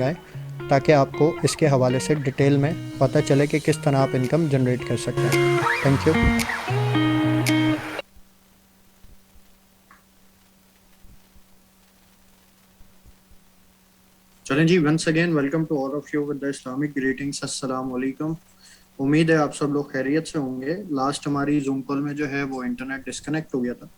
आए, ताकि आपको इसके हवाले से डिटेल में पता चले कि किस तरह आप इनकम जनरेट कर सकते हैं। Thank you. चलें जी, once again welcome to all of you with the Islamic greetings. अस्सलाम वालेकुम। उम्मीद है आप सब लोग खैरियत से होंगे। लास्ट हमारी जूम कॉल में जो है वो इंटरनेट डिस्कनेक्ट हो गया था,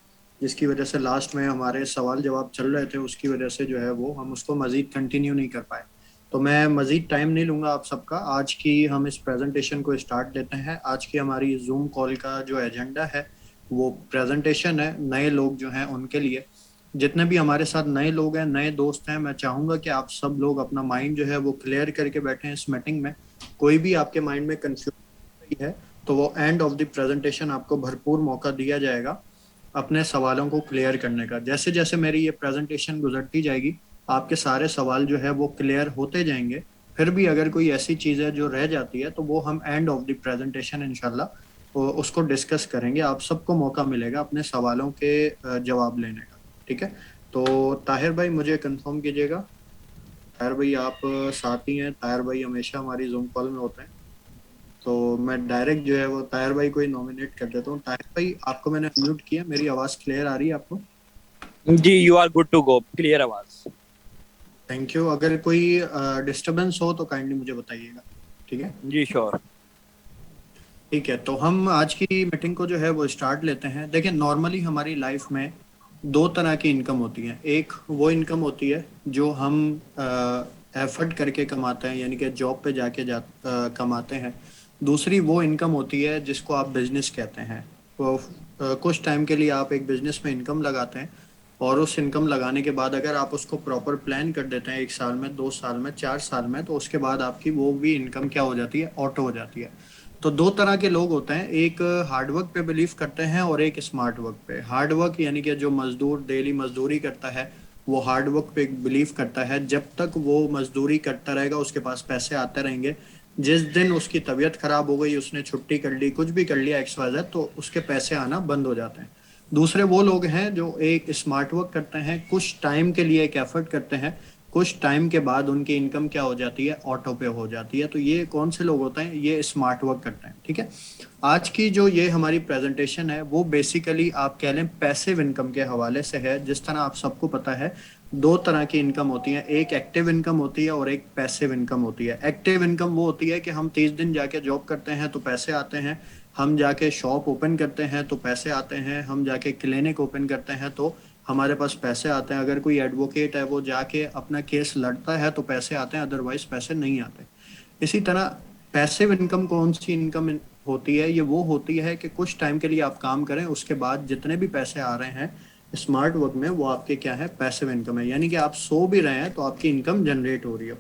जिसकी वजह से लास्ट में हमारे सवाल जवाब चल रहे थे, उसकी वजह से जो है वो हम उसको मज़ीद कंटिन्यू नहीं कर पाए। तो मैं मज़ीद टाइम नहीं लूँगा आप सबका। आज की हम इस प्रेजेंटेशन को स्टार्ट देते हैं। आज की हमारी जूम कॉल का जो एजेंडा है वो प्रेजेंटेशन है नए लोग जो हैं उनके लिए। जितने भी हमारे साथ नए लोग हैं, नए दोस्त हैं, मैं चाहूंगा कि आप सब लोग अपना माइंड जो है वो क्लियर करके बैठे हैं इस मीटिंग में। कोई भी आपके माइंड में कंफ्यूजन है तो वो एंड ऑफ द प्रेजेंटेशन आपको भरपूर मौका दिया जाएगा अपने सवालों को क्लियर करने का। जैसे जैसे मेरी ये प्रेजेंटेशन गुजरती जाएगी, आपके सारे सवाल जो है वो क्लियर होते जाएंगे। फिर भी अगर कोई ऐसी चीज़ है जो रह जाती है तो वो हम एंड ऑफ द प्रेजेंटेशन इंशाल्लाह उसको डिस्कस करेंगे। आप सबको मौका मिलेगा अपने सवालों के जवाब लेने का। ठीक है। तो ताहिर भाई मुझे कंफर्म कीजिएगा। ताहिर भाई आप साथ ही हैं? ताहिर भाई हमेशा हमारी जूम कॉल में होते हैं, तो मैं डायरेक्ट जो है वो ताहिर भाई को ही नॉमिनेट कर देता हूँ। ताहिर भाई आपको मैंने म्यूट किया, मेरी आवाज़ क्लियर आ रही है आपको? जी, you are good to go, clear आवाज। Thank you. अगर कोई डिस्टरबेंस हो तो काइंडली मुझे बताइएगा। ठीक है। जी श्योर। ठीक है, तो हम आज की मीटिंग को जो है वो स्टार्ट लेते हैं। देखिए, नॉर्मली हमारी लाइफ में दो तरह की इनकम होती है। एक वो इनकम होती है जो हम एफर्ट करके कमाते हैं, यानी कि जॉब पे जाके कमाते हैं। दूसरी वो इनकम होती है जिसको आप बिजनेस कहते हैं। तो कुछ टाइम के लिए आप एक बिजनेस में इनकम लगाते हैं, और उस इनकम लगाने के बाद अगर आप उसको प्रॉपर प्लान कर देते हैं 1 साल में, 2 साल में, 4 साल में, तो उसके बाद आपकी वो भी इनकम क्या हो जाती है, ऑटो हो जाती है। तो दो तरह के लोग होते हैं, एक हार्ड वर्क पे बिलीव करते हैं और एक स्मार्ट वर्क पे। हार्ड वर्क यानी कि जो मजदूर डेली मजदूरी करता है वो हार्ड वर्क पे बिलीव करता है। जब तक वो मजदूरी करता रहेगा उसके पास पैसे आते रहेंगे। जिस दिन उसकी तबीयत खराब हो गई, उसने छुट्टी कर ली, कुछ भी कर लिया XYZ, तो उसके पैसे आना बंद हो जाते हैं। दूसरे वो लोग हैं जो एक स्मार्ट वर्क करते हैं, कुछ टाइम के लिए एक एफर्ट करते हैं, कुछ टाइम के बाद उनकी इनकम क्या हो जाती है, ऑटो पे हो जाती है। तो ये कौन से लोग होते हैं? ये स्मार्ट वर्क करते हैं। ठीक है। आज की जो ये हमारी प्रेजेंटेशन है वो बेसिकली आप कह लें पैसिव इनकम के हवाले से है। जिस तरह आप सबको पता है दो तरह की इनकम होती है, एक एक्टिव इनकम होती है और एक पैसिव इनकम होती है। एक्टिव इनकम वो होती है कि हम 30 दिन जाके जॉब करते हैं तो पैसे आते हैं, हम जाके शॉप ओपन करते हैं तो पैसे आते हैं, हम जाके क्लिनिक ओपन करते हैं तो हमारे पास पैसे आते हैं, अगर कोई एडवोकेट है वो जाके अपना केस लड़ता है तो पैसे आते हैं, अदरवाइज पैसे नहीं आते। इसी तरह पैसिव इनकम कौन सी इनकम होती है? ये वो होती है कि कुछ टाइम के लिए आप काम करें, उसके बाद जितने भी पैसे आ रहे हैं स्मार्ट वर्क में वो आपके क्या है, पैसिव इनकम है। यानी कि आप सो भी रहे हैं तो आपकी इनकम जनरेट हो रही है।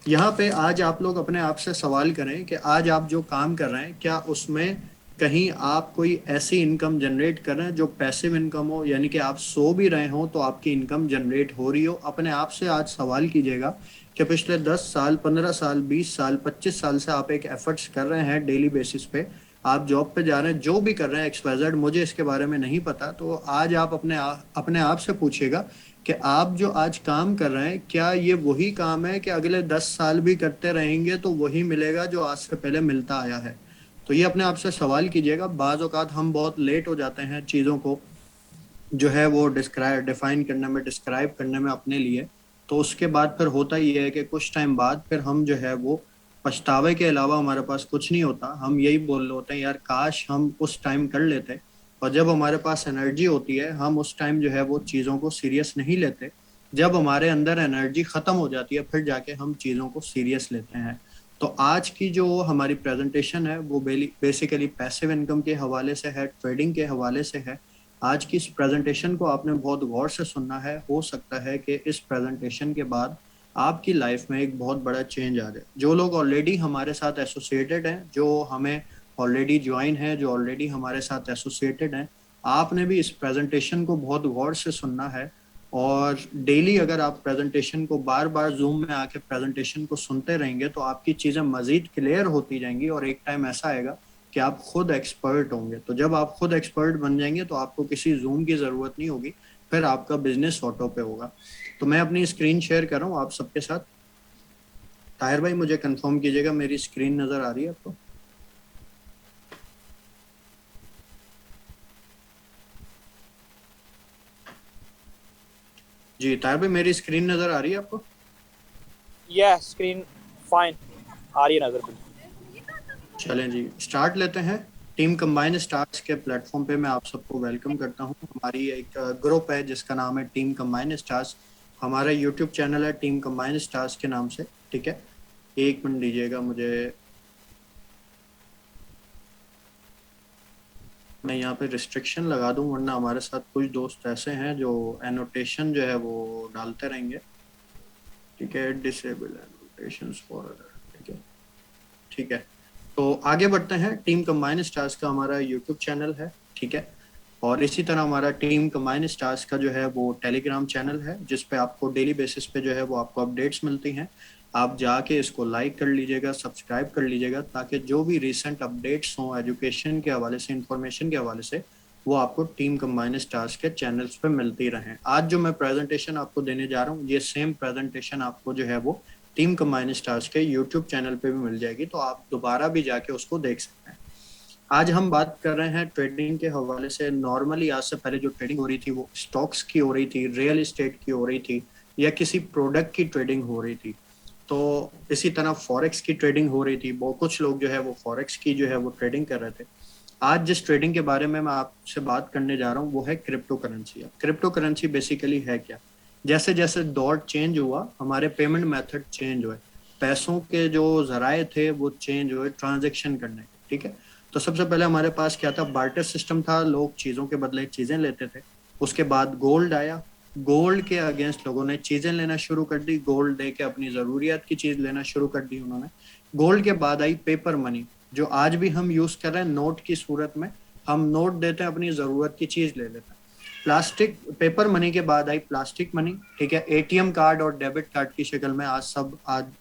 यहाँ पे आज आप लोग अपने आप से सवाल करें कि आज आप जो काम कर रहे हैं क्या उसमें कहीं आप कोई ऐसी इनकम जनरेट कर रहे हैं जो पैसिव इनकम हो, यानी कि आप सो भी रहे हो तो आपकी इनकम जनरेट हो रही हो। अपने आप से आज सवाल कीजिएगा कि पिछले 10 साल, 15 साल, 20 साल, 25 साल से आप एक एफर्ट्स कर रहे हैं डेली बेसिस पे, आप जॉब पे जा रहे हैं, जो भी कर रहे हैं XYZ, मुझे इसके बारे में नहीं पता। तो आज आप अपने आप से पूछिएगा कि आप जो आज काम कर रहे हैं क्या ये वही काम है कि अगले 10 साल भी करते रहेंगे तो वही मिलेगा जो आज से पहले मिलता आया है? तो ये अपने आप से सवाल कीजिएगा। बाज औकात हम बहुत लेट हो जाते हैं चीज़ों को जो है वो डिफाइन करने में, डिस्क्राइब करने में अपने लिए। तो उसके बाद फिर होता ही है कि कुछ टाइम बाद फिर हम जो है वो पछतावे के अलावा हमारे पास कुछ नहीं होता। हम यही बोल रहे होते हैं यार काश हम उस टाइम कर लेते। और जब हमारे पास एनर्जी होती है हम उस टाइम जो है वो चीज़ों को सीरियस नहीं लेते। जब हमारे अंदर एनर्जी खत्म हो जाती है फिर जाके हम चीज़ों को सीरियस लेते हैं। तो आज की जो हमारी प्रेजेंटेशन है वो बेसिकली पैसिव इनकम के हवाले से है, ट्रेडिंग के हवाले से है। आज की इस प्रेजेंटेशन को आपने बहुत गौर से सुनना है। हो सकता है कि इस प्रेजेंटेशन के बाद आपकी लाइफ में एक बहुत बड़ा चेंज आ जाए। जो लोग ऑलरेडी हमारे साथ एसोसिएटेड हैं, जो हमें ऑलरेडी ज्वाइन है, जो ऑलरेडी हमारे साथ एसोसिएटेड हैं, आपने भी इस प्रेजेंटेशन को बहुत गौर से सुनना है। और डेली अगर आप प्रेजेंटेशन को बार बार जूम में आके प्रेजेंटेशन को सुनते रहेंगे तो आपकी चीज़ें मज़ीद क्लियर होती जाएंगी और एक टाइम ऐसा आएगा कि आप खुद एक्सपर्ट होंगे। तो जब आप खुद एक्सपर्ट बन जाएंगे तो आपको किसी जूम की ज़रूरत नहीं होगी, फिर आपका बिजनेस ऑटो पे होगा। तो मैं अपनी स्क्रीन शेयर कर रहा हूँ आप सबके साथ। ताहिर भाई मुझे कंफर्म कीजिएगा, मेरी स्क्रीन नजर आ रही है आपको? जी ताहिर भाई, मेरी स्क्रीन नजर आ रही है आपको? Yeah, screen fine. आ रही है नजर पे। चलें जी, स्टार्ट लेते हैं। टीम कंबाइन स्टार्स के प्लेटफॉर्म पे मैं आप सबको वेलकम करता हूं। हमारी एक ग्रुप है जिसका नाम है टीम कंबाइन स्टार्स। हमारा यूट्यूब चैनल है टीम कंबाइन स्टार्स के नाम से, ठीक है। एक मिनट दीजिएगा मुझे, मैं यहाँ पे रिस्ट्रिक्शन लगा दूं, वरना हमारे साथ कुछ दोस्त ऐसे हैं जो एनोटेशन जो है वो डालते रहेंगे, ठीक है। डिसेबल एनोटेशंस फॉर अदर, ठीक है, ठीक है। तो आगे बढ़ते हैं। टीम कंबाइन स्टार्स का हमारा यूट्यूब चैनल है, ठीक है। और इसी तरह हमारा टीम कंबाइन स्टार्स का जो है वो टेलीग्राम चैनल है, जिस पे आपको डेली बेसिस पे जो है वो आपको अपडेट्स मिलती हैं। आप जाके इसको लाइक कर लीजिएगा, सब्सक्राइब कर लीजिएगा, ताकि जो भी रिसेंट अपडेट्स हों एजुकेशन के हवाले से, इंफॉर्मेशन के हवाले से, वो आपको टीम कंबाइन स्टार्स के चैनल्स पे मिलती रहें। आज जो मैं प्रेजेंटेशन आपको देने जा रहा हूँ, ये सेम प्रेजेंटेशन आपको जो है वो टीम कंबाइन स्टार्स के यूट्यूब चैनल पे भी मिल जाएगी, तो आप दोबारा भी जाके उसको देख सकते हैं। आज हम बात कर रहे हैं ट्रेडिंग के हवाले से। नॉर्मली आज से पहले जो ट्रेडिंग हो रही थी वो स्टॉक्स की हो रही थी, रियल एस्टेट की हो रही थी, या किसी प्रोडक्ट की ट्रेडिंग हो रही थी। तो इसी तरह फॉरेक्स की ट्रेडिंग हो रही थी, वो कुछ लोग जो है वो फॉरेक्स की जो है वो ट्रेडिंग कर रहे थे। आज जिस ट्रेडिंग के बारे में मैं आपसे बात करने जा रहा हूँ वो है crypto currency. Crypto currency basically है क्या? जैसे जैसे दौर चेंज हुआ, हमारे पेमेंट मेथड चेंज हुए, पैसों के जो जराए थे वो चेंज हुए ट्रांजेक्शन करने के, ठीक है। तो सबसे पहले हमारे पास क्या था? बार्टर सिस्टम था, लोग चीज़ों के बदले चीज़ें लेते थे। उसके बाद गोल्ड आया, गोल्ड के अगेंस्ट लोगों ने चीज़ें लेना शुरू कर दी, गोल्ड दे के अपनी ज़रूरियात की चीज़ लेना शुरू कर दी उन्होंने। गोल्ड के बाद आई पेपर मनी, जो आज भी हम यूज़ कर रहे हैं नोट की सूरत में। हम नोट देते हैं, अपनी ज़रूरत की चीज़ ले लेते हैं। प्लास्टिक पेपर मनी के बाद आई प्लास्टिक मनी, ठीक है। एटीएम कार्ड और डेबिट कार्ड की शक्ल में आज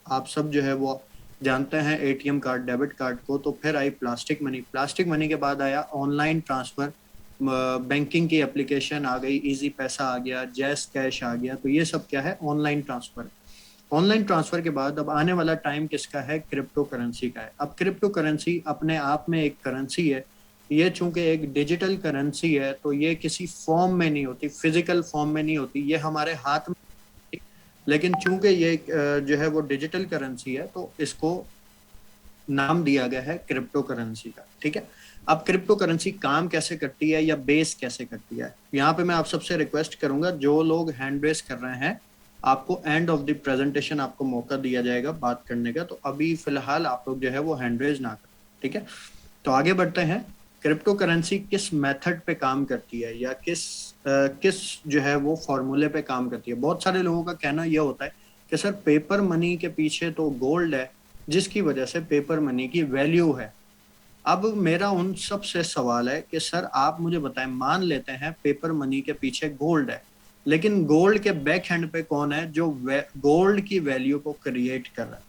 आप सब जो है वो जानते हैं एटीएम कार्ड, डेबिट कार्ड को। तो फिर आई प्लास्टिक मनी। प्लास्टिक मनी के बाद आया ऑनलाइन ट्रांसफर, बैंकिंग की एप्लीकेशन आ गई, इजी पैसा आ गया, जैस कैश आ गया। तो ये सब क्या है? Online transfer. ऑनलाइन ट्रांसफर के बाद अब आने वाला टाइम किसका है? क्रिप्टो करेंसी का है। अब क्रिप्टो करेंसी अपने आप में एक करेंसी है। ये चूंकि एक डिजिटल करेंसी है, तो ये किसी फॉर्म में नहीं होती, फिजिकल फॉर्म में नहीं होती, ये हमारे हाथ में। लेकिन चूंकि ये जो है वो डिजिटल करेंसी है, तो इसको नाम दिया गया है क्रिप्टो करेंसी का, ठीक है। अब क्रिप्टो करेंसी काम कैसे करती है या बेस कैसे करती है, यहाँ पे मैं आप सबसे रिक्वेस्ट करूंगा, जो लोग हैंड रेस कर रहे हैं, आपको एंड ऑफ द प्रेजेंटेशन आपको मौका दिया जाएगा बात करने का। तो अभी फिलहाल आप लोग जो है वो हैंड रेज ना करें, ठीक है। तो आगे बढ़ते हैं। क्रिप्टो करेंसी किस मेथड पे काम करती है, या किस जो है वो फॉर्मूले पे काम करती है? बहुत सारे लोगों का कहना यह होता है कि सर पेपर मनी के पीछे तो गोल्ड है, जिसकी वजह से पेपर मनी की वैल्यू है। अब मेरा उन सब से सवाल है कि सर आप मुझे बताएं, मान लेते हैं पेपर मनी के पीछे गोल्ड है, लेकिन गोल्ड के बैक हैंड पे कौन है जो गोल्ड की वैल्यू को क्रिएट कर रहा है?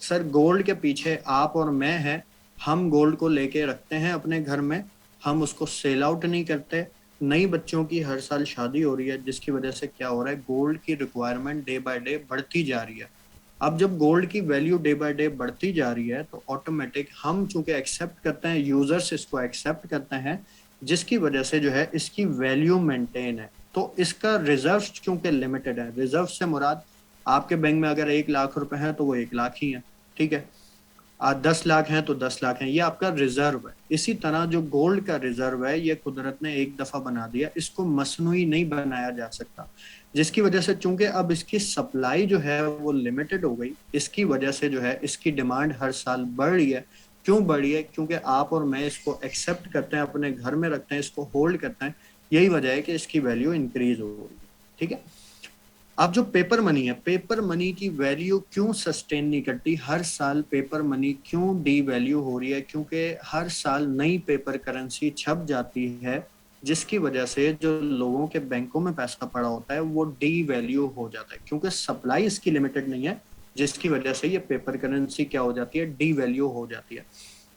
सर गोल्ड के पीछे आप और मैं हैं। हम गोल्ड को लेके रखते हैं अपने घर में, हम उसको सेल आउट नहीं करते। नई बच्चों की हर साल शादी हो रही है, जिसकी वजह से क्या हो रहा है? गोल्ड की रिक्वायरमेंट डे बाय डे बढ़ती जा रही है। अब जब गोल्ड की वैल्यू डे बाय डे बढ़ती जा रही है, तो ऑटोमेटिक हम चूंकि एक्सेप्ट करते हैं, यूजर्स इसको एक्सेप्ट करते हैं, जिसकी वजह से जो है इसकी वैल्यू मेंटेन है। तो इसका रिजर्व चूंकि लिमिटेड है, रिजर्व से मुराद आपके बैंक में अगर 1 लाख रुपए हैं तो वो 1 लाख ही है, ठीक है। 10 लाख हैं तो 10 लाख हैं, ये आपका रिजर्व है। इसी तरह जो गोल्ड का रिजर्व है, ये कुदरत ने एक दफा बना दिया, इसको मसनूई नहीं बनाया जा सकता। जिसकी वजह से चूंकि अब इसकी सप्लाई जो है वो लिमिटेड हो गई, इसकी वजह से जो है इसकी डिमांड हर साल बढ़ रही है। क्यों बढ़ रही है? क्योंकि आप और मैं इसको एक्सेप्ट करते हैं, अपने घर में रखते हैं, इसको होल्ड करते हैं। यही वजह है कि इसकी वैल्यू इंक्रीज हो रही है, ठीक है। अब जो पेपर मनी है, पेपर मनी की वैल्यू क्यों सस्टेन नहीं करती? हर साल पेपर मनी क्यों डी वैल्यू हो रही है? क्योंकि हर साल नई पेपर करेंसी छप जाती है, जिसकी वजह से जो लोगों के बैंकों में पैसा पड़ा होता है वो डी वैल्यू हो जाता है, क्योंकि सप्लाई इसकी लिमिटेड नहीं है, जिसकी वजह से ये पेपर करेंसी क्या हो जाती है? डी वैल्यू हो जाती है।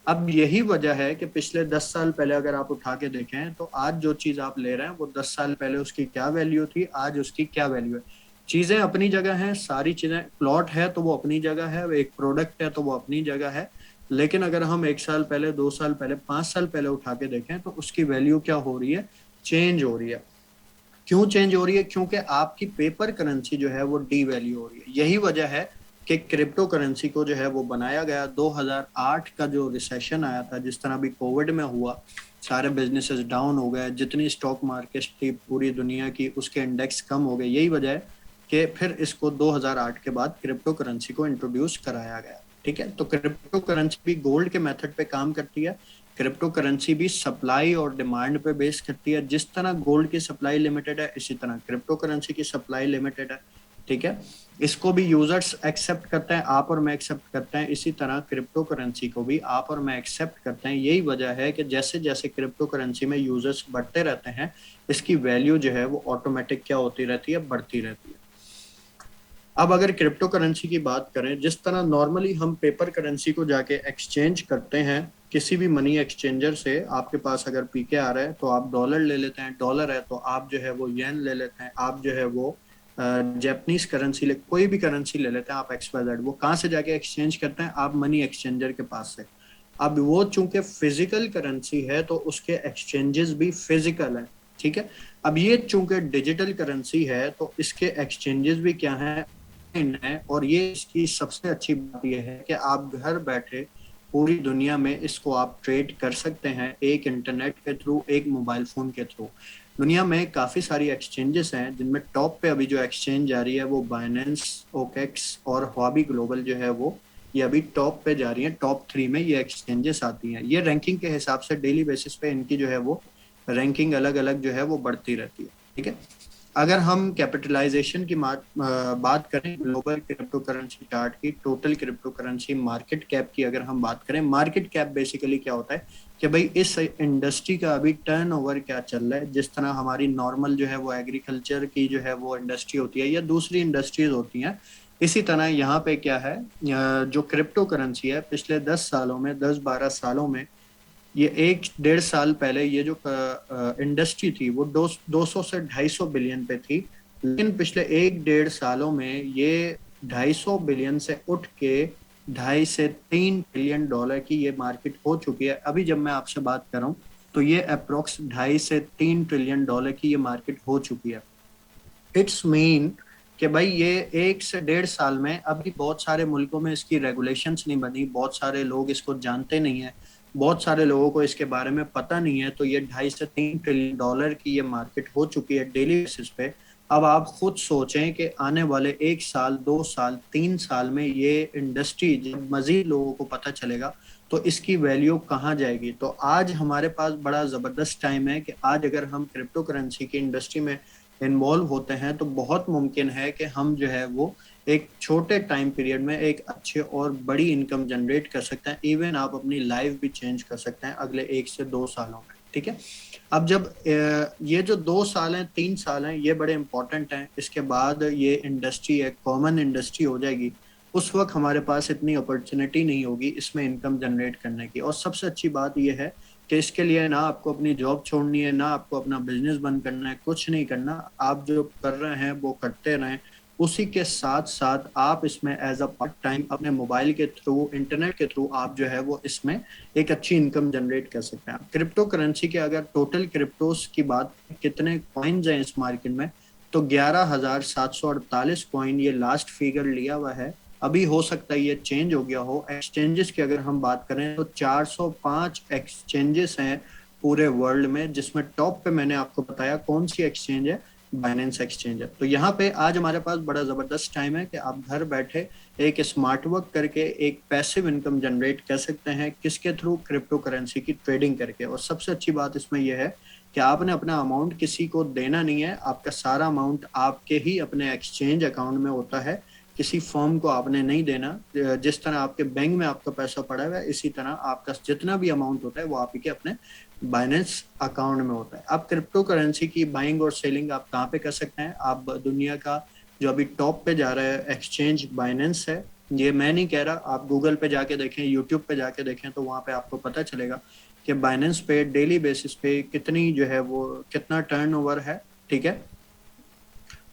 अब यही वजह है कि पिछले 10 साल पहले अगर आप उठा के देखें, तो आज जो चीज आप ले रहे हैं वो 10 साल पहले उसकी क्या वैल्यू थी, आज उसकी क्या वैल्यू है। चीजें अपनी जगह हैं, सारी चीजें, प्लॉट है तो वो अपनी जगह है, एक प्रोडक्ट है तो वो अपनी जगह है। लेकिन अगर हम 1 साल पहले, 2 साल पहले, 5 साल पहले उठा के देखें तो उसकी वैल्यू क्या हो रही है, चेंज हो रही है। क्यों चेंज हो रही है? क्योंकि आपकी पेपर करेंसी जो है वो डी वैल्यू हो रही है। यही वजह है कि क्रिप्टो करेंसी को जो है वो बनाया गया। 2008 का जो रिसेशन आया था, जिस तरह भी कोविड में हुआ, सारे बिजनेसेस डाउन हो गए, जितनी स्टॉक मार्केट थी पूरी दुनिया की उसके इंडेक्स कम हो गए। यही वजह है कि फिर इसको 2008 के बाद क्रिप्टो करेंसी को इंट्रोड्यूस कराया गया। ठीक है, तो क्रिप्टो करेंसी भी गोल्ड के मेथड पे काम करती है। क्रिप्टो करेंसी भी सप्लाई और डिमांड पे बेस करती है। जिस तरह गोल्ड की सप्लाई लिमिटेड है, इसी तरह क्रिप्टो करेंसी की सप्लाई लिमिटेड है। ठीक है, इसको भी यूजर्स एक्सेप्ट करते हैं, आप और मैं एक्सेप्ट करते हैं। इसी तरह क्रिप्टो करेंसी को भी आप और मैं एक्सेप्ट करते हैं। यही वजह है कि जैसे जैसे क्रिप्टो करेंसी में यूजर्स बढ़ते रहते हैं, इसकी वैल्यू जो है वो ऑटोमेटिक क्या होती रहती है, बढ़ती रहती है। अब अगर क्रिप्टो करेंसी की बात करें, जिस तरह नॉर्मली हम पेपर करेंसी को जाके एक्सचेंज करते हैं किसी भी मनी एक्सचेंजर से, आपके पास अगर पीके आ रहा है तो आप डॉलर ले लेते हैं, डॉलर है तो आप जो है वो येन ले लेते हैं, आप जो है वो जापानीज करेंसी ले, कोई भी करेंसी ले लेते हैं आप, XYZ। वो कहाँ से जाके एक्सचेंज करते हैं? आप मनी एक्सचेंजर के पास से। अब वो चूंकि फिजिकल करेंसी है तो उसके एक्सचेंजेस भी फिजिकल है। ठीक है, अब ये चूंकि डिजिटल करेंसी है तो इसके एक्सचेंजेस भी क्या है, है। और ये इसकी सबसे अच्छी बात यह है कि आप घर बैठे पूरी दुनिया में इसको आप ट्रेड कर सकते हैं, एक इंटरनेट के थ्रू, एक मोबाइल फोन के थ्रू। दुनिया में काफी सारी एक्सचेंजेस हैं, जिनमें टॉप पे अभी जो एक्सचेंज जा रही है वो बाइनेंस, ओकेक्स और हुआबी ग्लोबल जो है वो, ये अभी टॉप पे जा रही है। टॉप 3 में ये एक्सचेंजेस आती हैं। ये रैंकिंग के हिसाब से डेली बेसिस पे इनकी जो है वो रैंकिंग अलग अलग जो है वो बढ़ती रहती है। ठीक है, अगर हम कैपिटलाइजेशन की बात करें ग्लोबल क्रिप्टो करेंसी चार्ट की, total crypto currency market cap की अगर हम बात करें, मार्केट कैप बेसिकली क्या होता है कि भाई इस इंडस्ट्री का अभी टर्नओवर क्या चल रहा है। जिस तरह हमारी नॉर्मल जो है वो एग्रीकल्चर की जो है वो इंडस्ट्री होती है या दूसरी इंडस्ट्रीज होती हैं, इसी तरह यहाँ पे क्या है, जो क्रिप्टो करेंसी है पिछले 10 सालों में, 10-12 सालों में, ये 1-1.5 साल पहले ये जो इंडस्ट्री थी वो 200 से 250 बिलियन पे थी। लेकिन पिछले 1-1.5 सालों में ये 250 बिलियन से उठ के 2.5 से 3 ट्रिलियन डॉलर की ये मार्केट हो चुकी है। अभी जब मैं आपसे बात कर रहा हूँ तो ये अप्रोक्स 2.5 से 3 ट्रिलियन डॉलर की ये मार्केट हो चुकी है। इट्स मीन कि भाई ये 1 से 1.5 साल में अभी बहुत सारे मुल्कों में इसकी रेगुलेशंस नहीं बनी, बहुत सारे लोग इसको जानते नहीं है, बहुत सारे लोगों को इसके बारे में पता नहीं है। तो ये 2.5 से 3 ट्रिलियन डॉलर की ये मार्केट हो चुकी है डेली बेसिस पे। अब आप खुद सोचें कि आने वाले 1 साल, 2 साल, 3 साल में ये इंडस्ट्री जब मजीद लोगों को पता चलेगा तो इसकी वैल्यू कहाँ जाएगी। तो आज हमारे पास बड़ा जबरदस्त टाइम है कि आज अगर हम क्रिप्टो करेंसी की इंडस्ट्री में इन्वॉल्व होते हैं तो बहुत मुमकिन है कि हम जो है वो एक छोटे टाइम पीरियड में एक अच्छे और बड़ी इनकम जनरेट कर सकते हैं। इवन आप अपनी लाइफ भी चेंज कर सकते हैं अगले 1 से 2 सालों में। ठीक है, अब जब ये जो 2 साल हैं, 3 साल हैं, ये बड़े इंपॉर्टेंट हैं। इसके बाद ये इंडस्ट्री एक कॉमन इंडस्ट्री हो जाएगी। उस वक्त हमारे पास इतनी अपॉर्चुनिटी नहीं होगी इसमें इनकम जनरेट करने की। और सबसे अच्छी बात यह है कि इसके लिए ना आपको अपनी जॉब छोड़नी है, ना आपको अपना बिजनेस बंद करना है, कुछ नहीं करना। आप जो कर रहे हैं वो करते रहें। उसी के साथ साथ आप इसमें एज अ पार्ट टाइम अपने मोबाइल के थ्रू, इंटरनेट के थ्रू आप जो है वो इसमें एक अच्छी इनकम जनरेट कर सकते हैं। क्रिप्टो करेंसी के अगर टोटल क्रिप्टोस की बात, कितने कॉइन्स हैं इस मार्केट में, तो 11,748 कॉइन ये लास्ट फिगर लिया हुआ है। अभी हो सकता है ये चेंज हो गया हो। एक्सचेंजेस की अगर हम बात करें तो 405 एक्सचेंजेस हैं पूरे वर्ल्ड में, जिसमें टॉप पे मैंने आपको बताया कौन सी एक्सचेंज है, बाइनेंस एक्सचेंज है। तो यहाँ पे आज हमारे पास बड़ा जबरदस्त टाइम है कि आप घर बैठे एक स्मार्ट वर्क करके एक पैसिव इनकम जनरेट कर सकते हैं। किसके थ्रू? क्रिप्टो करेंसी की ट्रेडिंग करके। और सबसे अच्छी बात इसमें यह है कि आपने अपना अमाउंट किसी को देना नहीं है, आपका सारा अमाउंट आपके ही अपने एक्सचेंज अकाउंट में होता है, किसी फर्म को आपने नहीं देना। जिस तरह आपके बैंक में आपका पैसा पड़ा हुआ है, इसी तरह आपका जितना भी अमाउंट होता है वो आप ही के अपने बाइनेंस अकाउंट में होता है। अब क्रिप्टो करेंसी की बाइंग और सेलिंग आप कहाँ पे कर सकते हैं? आप दुनिया का जो अभी टॉप पे जा रहा है एक्सचेंज बाइनेंस है। ये मैं नहीं कह रहा, आप गूगल पे जाके देखें, यूट्यूब पे जाके देखें, तो वहाँ पे आपको पता चलेगा कि बाइनेंस पे डेली बेसिस पे कितनी जो है वो कितना टर्नओवर है। ठीक है,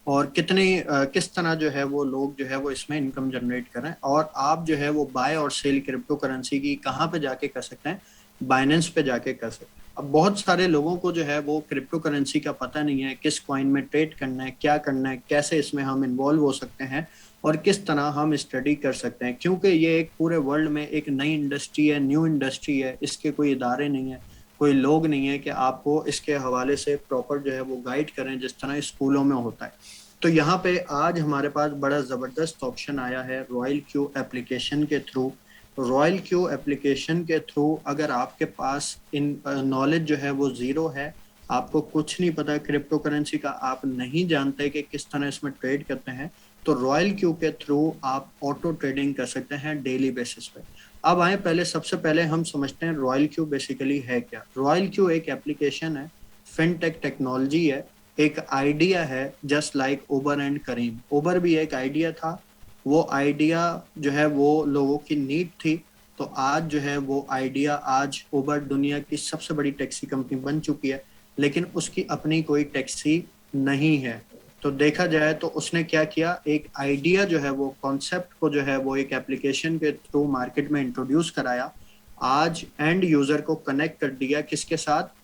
और किस तरह जो है वो लोग जो है वो इसमें इनकम जनरेट कर रहे हैं, और आप जो है वो बाय और सेल क्रिप्टो करेंसी की कहाँ पे जाके कर सकते हैं, बाइनेंस पे जाके कर सकते हैं। अब बहुत सारे लोगों को जो है वो क्रिप्टो करेंसी का पता नहीं है, किस कॉइन में ट्रेड करना है, क्या करना है, कैसे इसमें हम इन्वॉल्व हो सकते हैं और किस तरह हम स्टडी कर सकते हैं, क्योंकि ये एक पूरे वर्ल्ड में एक नई इंडस्ट्री है, न्यू इंडस्ट्री है, इसके कोई इदारे नहीं है, कोई लोग नहीं है कि आपको इसके हवाले से प्रॉपर जो है वो गाइड करें जिस तरह स्कूलों में होता है। तो यहाँ पे आज हमारे पास बड़ा ज़बरदस्त ऑप्शन आया है रॉयल क्यू एप्लीकेशन के थ्रू। रॉयल क्यू एप्लीकेशन के थ्रू अगर आपके पास इन नॉलेज जो है वो ज़ीरो है, आपको कुछ नहीं पता क्रिप्टो करेंसी का, आप नहीं जानते कि किस तरह इसमें ट्रेड करते हैं, तो रॉयल क्यू के थ्रू आप ऑटो ट्रेडिंग कर सकते हैं डेली बेसिस पे। अब आए पहले, सबसे पहले हम समझते हैं रॉयल क्यू बेसिकली है क्या। रॉयल क्यू एक एप्लीकेशन है, फिनटेक टेक्नोलॉजी है, एक आइडिया है, जस्ट लाइक उबर एंड करीम। उबर भी एक आइडिया था, वो आइडिया जो है वो लोगों की नीड थी, तो आज जो है वो आइडिया, आज उबर दुनिया की सबसे बड़ी टैक्सी कंपनी बन चुकी है, लेकिन उसकी अपनी कोई टैक्सी नहीं है। तो देखा जाए तो उसने क्या किया, एक आइडिया जो है वो कॉन्सेप्ट को जो है वो एक एप्लीकेशन के थ्रू मार्केट में इंट्रोड्यूस कराया, आज एंड यूजर को कनेक्ट कर दिया किसके साथ,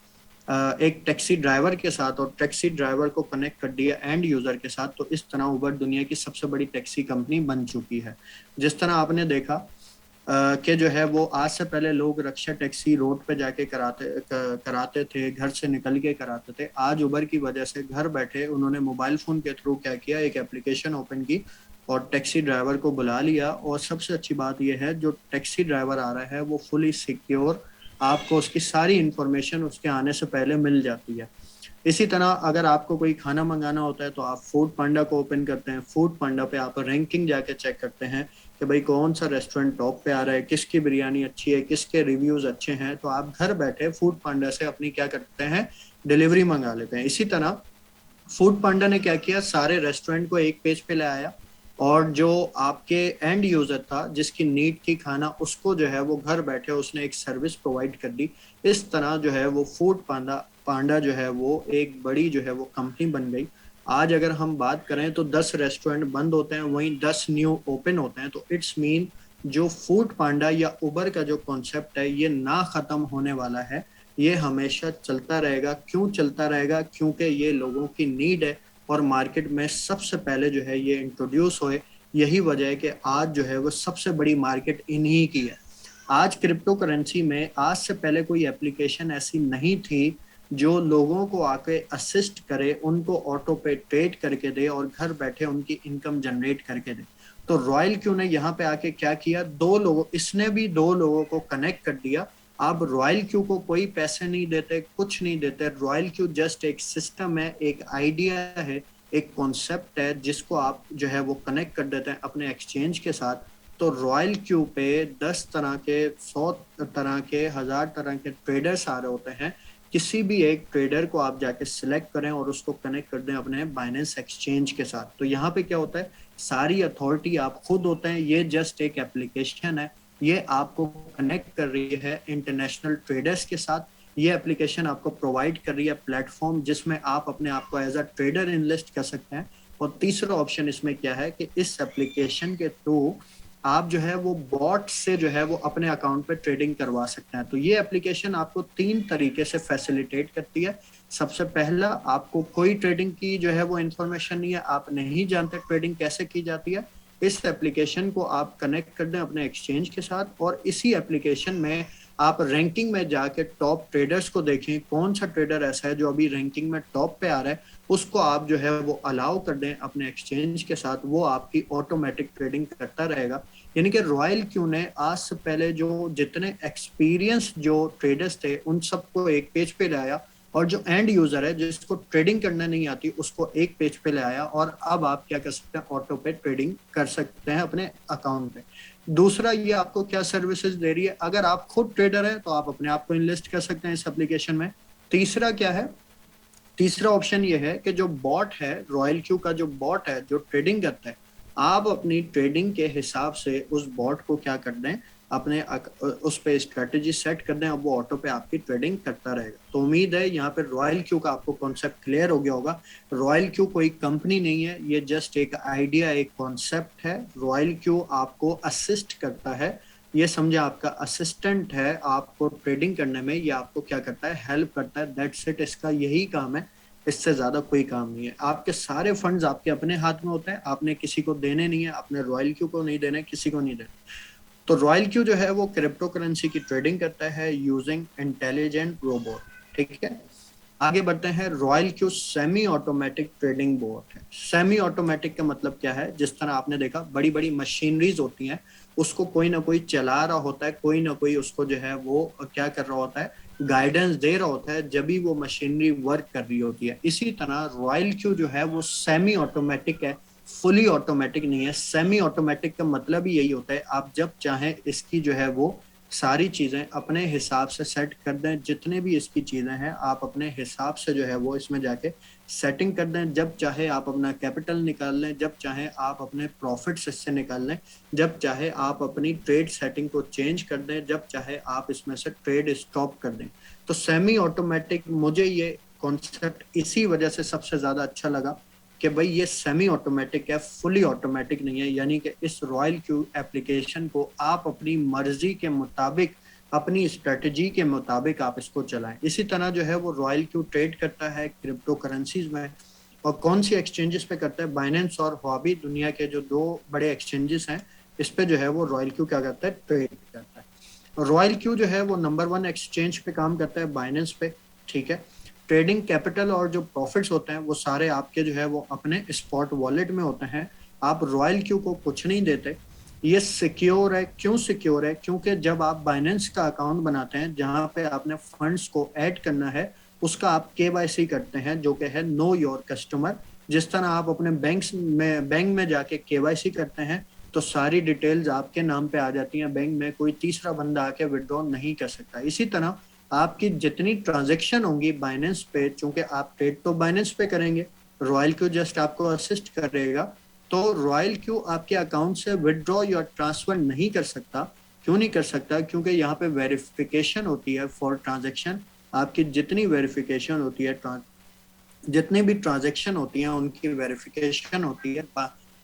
एक टैक्सी ड्राइवर के साथ, और टैक्सी ड्राइवर को कनेक्ट कर दिया एंड यूजर के साथ। तो इस तरह उबर दुनिया की सबसे बड़ी टैक्सी कंपनी बन चुकी है। जिस तरह आपने देखा कि जो है वो आज से पहले लोग रक्षा टैक्सी रोड पे जाके कराते थे, घर से निकल के कराते थे, आज उबर की वजह से घर बैठे उन्होंने मोबाइल फोन के थ्रू क्या किया, एक एप्लीकेशन ओपन की और टैक्सी ड्राइवर को बुला लिया। और सबसे अच्छी बात यह है, जो टैक्सी ड्राइवर आ रहा है वो फुली सिक्योर, आपको उसकी सारी इंफॉर्मेशन उसके आने से पहले मिल जाती है। इसी तरह अगर आपको कोई खाना मंगाना होता है तो आप फूड पांडा को ओपन करते हैं, फूड पांडा पे आप रैंकिंग जाके चेक करते हैं कि भाई कौन सा रेस्टोरेंट टॉप पे आ रहा है, किसकी बिरयानी अच्छी है, किसके रिव्यूज अच्छे हैं, तो आप घर बैठे फूड पांडा से अपनी क्या करते हैं, डिलीवरी मंगा लेते हैं। इसी तरह फूड पांडा ने क्या किया, सारे रेस्टोरेंट को एक पेज पे ले आया, और जो आपके एंड यूजर था जिसकी नीड थी खाना, उसको जो है वो घर बैठे उसने एक सर्विस प्रोवाइड कर दी। इस तरह जो है वो फूड पांडा जो है वो एक बड़ी जो है वो कंपनी बन गई। आज अगर हम बात करें तो 10 रेस्टोरेंट बंद होते हैं, वहीं 10 न्यू ओपन होते हैं। तो इट्स मीन जो फूड पांडा या उबर का जो कॉन्सेप्ट है ये ना खत्म होने वाला है, ये हमेशा चलता रहेगा। क्यों चलता रहेगा, क्योंकि ये लोगों की नीड है और मार्केट में सबसे पहले जो है ये इंट्रोड्यूस हुए। यही वजह है कि आज जो है वो सबसे बड़ी मार्केट इन्हीं की है। आज क्रिप्टो करेंसी में आज से पहले कोई एप्लीकेशन ऐसी नहीं थी जो लोगों को आके असिस्ट करे, उनको ऑटो पे ट्रेड करके दे और घर बैठे उनकी इनकम जनरेट करके दे। तो रॉयल क्यू ने यहाँ पे आके क्या किया, इसने भी दो लोगों को कनेक्ट कर दिया। आप रॉयल क्यू को कोई पैसे नहीं देते, कुछ नहीं देते। रॉयल क्यू जस्ट एक सिस्टम है, एक आइडिया है, एक कॉन्सेप्ट है जिसको आप जो है वो कनेक्ट कर देते हैं अपने एक्सचेंज के साथ। तो रॉयल क्यू पे 10 तरह के, 100 तरह के, 1000 तरह के ट्रेडर्स आ रहे होते हैं। किसी भी एक ट्रेडर को आप जाके सिलेक्ट करें और उसको कनेक्ट कर दें अपने बाइनेंस एक्सचेंज के साथ। तो यहाँ पे क्या होता है, सारी अथॉरिटी आप खुद होते हैं। ये जस्ट एक एप्लीकेशन है, ये आपको कनेक्ट कर रही है इंटरनेशनल ट्रेडर्स के साथ। ये एप्लीकेशन आपको प्रोवाइड कर रही है प्लेटफॉर्म जिसमें आप अपने आप को एज अ ट्रेडर इनलिस्ट कर सकते हैं। और तीसरा ऑप्शन इसमें क्या है कि इस एप्लीकेशन के थ्रू आप जो है वो बॉट से जो है वो अपने अकाउंट पे ट्रेडिंग करवा सकते हैं। तो ये एप्लीकेशन आपको 3 तरीके से फैसिलिटेट करती है। सबसे पहला, आपको कोई ट्रेडिंग की जो है वो इंफॉर्मेशन नहीं है, आप नहीं जानते ट्रेडिंग कैसे की जाती है, इस एप्लीकेशन को आप कनेक्ट कर दें अपने एक्सचेंज के साथ, और इसी एप्लीकेशन में आप रैंकिंग में जाके टॉप ट्रेडर्स को देखें, कौन सा ट्रेडर ऐसा है जो अभी रैंकिंग में टॉप पे आ रहा है, उसको आप जो है वो अलाउ कर दें अपने एक्सचेंज के साथ, वो आपकी ऑटोमेटिक ट्रेडिंग करता रहेगा। यानी कि रॉयल क्यू ने आज से पहले जो जितने एक्सपीरियंस जो ट्रेडर्स थे उन सबको एक पेज पे लाया, और जो एंड यूजर है जिसको ट्रेडिंग करना नहीं आती उसको एक पेज पे ले आया, और अब आप क्या कर सकते हैं, ऑटो पे ट्रेडिंग कर सकते हैं अपने अकाउंट पे। दूसरा, ये आपको क्या सर्विसेज दे रही है, अगर आप खुद ट्रेडर है तो आप अपने आप को इनलिस्ट कर सकते हैं इस एप्लीकेशन में। तीसरा क्या है, तीसरा ऑप्शन ये है कि जो बॉट है, रॉयल क्यू का जो बॉट है जो ट्रेडिंग करता है, आप अपनी ट्रेडिंग के हिसाब से उस बॉट को क्या कर दें, अपने उस पे स्ट्रेटेजी सेट कर दें, अब वो ऑटो पे आपकी ट्रेडिंग करता रहेगा। तो उम्मीद है यहाँ पे रॉयल क्यू का आपको कॉन्सेप्ट क्लियर हो गया होगा। रॉयल क्यू कोई कंपनी नहीं है, ये जस्ट एक आइडिया, एक कॉन्सेप्ट है। रॉयल क्यू आपको असिस्ट करता है, ये समझे आपका असिस्टेंट है आपको ट्रेडिंग करने में, ये आपको क्या करता है, हेल्प करता है। दैट्स इट, इसका यही काम है, इससे ज्यादा कोई काम नहीं है। आपके सारे फंड्स आपके अपने हाथ में होते हैं, आपने किसी को देने नहीं है, आपने रॉयल क्यू को नहीं देने, किसी को नहीं देने। तो रॉयल क्यू जो है वो क्रिप्टो करेंसी की ट्रेडिंग करता है यूजिंग इंटेलिजेंट रोबोट, ठीक है। आगे बढ़ते हैं, royal Q semi automatic trading boat है। सेमी ऑटोमेटिक का मतलब क्या है, जिस तरह आपने देखा बड़ी बड़ी मशीनरीज होती हैं, उसको कोई ना कोई चला रहा होता है, कोई ना कोई उसको जो है वो क्या कर रहा होता है, गाइडेंस दे रहा होता है, जब भी वो मशीनरी वर्क कर रही होती है। इसी तरह रॉयल क्यू जो है वो सेमी ऑटोमेटिक है, फुली ऑटोमेटिक नहीं है। सेमी ऑटोमेटिक का मतलब ही यही होता है, आप जब चाहें इसकी जो है वो सारी चीजें अपने हिसाब से सेट कर दें, जितने भी इसकी चीजें हैं आप अपने हिसाब से जो है वो इसमें जाके सेटिंग कर दें। जब चाहे आप अपना कैपिटल निकाल लें, जब चाहे आप अपने प्रॉफिट्स इससे निकाल लें, जब चाहे आप अपनी ट्रेड सेटिंग को चेंज कर दें, जब चाहे आप इसमें से ट्रेड स्टॉप कर दें। तो सेमी ऑटोमेटिक मुझे ये कॉन्सेप्ट इसी वजह से सबसे ज्यादा अच्छा लगा कि भाई ये सेमी ऑटोमेटिक है, फुली ऑटोमेटिक नहीं है। यानी कि इस रॉयल क्यू एप्लीकेशन को आप अपनी मर्जी के मुताबिक, अपनी स्ट्रेटजी के मुताबिक आप इसको चलाएं। इसी तरह जो है वो रॉयल क्यू ट्रेड करता है क्रिप्टो करेंसीज में। और कौन सी एक्सचेंजेस पे करता है, बाइनेंस और हॉबी, दुनिया के जो दो बड़े एक्सचेंजेस हैं, इस पे जो है वो रॉयल क्यू क्या करता है, ट्रेड करता है। रॉयल क्यू जो है वो नंबर 1 एक्सचेंज पे काम करता है, बाइनेंस पे, ठीक है। ट्रेडिंग कैपिटल और जो प्रॉफिट्स होते हैं वो सारे आपके जो है वो अपने स्पॉट वॉलेट में होते हैं। आप रॉयल क्यू को कुछ नहीं देते, ये सिक्योर है। क्यों सिक्योर है, क्योंकि जब आप बाइनेंस का अकाउंट बनाते हैं जहां पे आपने फंड्स को ऐड करना है, उसका आप केवाईसी करते हैं, जो कि है नो योर कस्टमर। जिस तरह आप अपने बैंक में जाके केवाईसी करते हैं तो सारी डिटेल्स आपके नाम पे आ जाती हैं बैंक में, कोई तीसरा बंदा आके विड्रॉ नहीं कर सकता। इसी तरह आपकी जितनी ट्रांजैक्शन होंगी बाइनेंस पे, चूंकि आप ट्रेड तो बाइनेंस पे करेंगे, रॉयल क्यू जस्ट आपको असिस्ट करेगा। तो रॉयल क्यू आपके अकाउंट से विड्रॉ या ट्रांसफर नहीं कर सकता। क्यों नहीं कर सकता, क्योंकि यहाँ पे वेरिफिकेशन होती है फॉर ट्रांजैक्शन। आपकी जितनी वेरिफिकेशन होती है, जितनी भी ट्रांजैक्शन होती हैं उनकी वेरिफिकेशन होती है।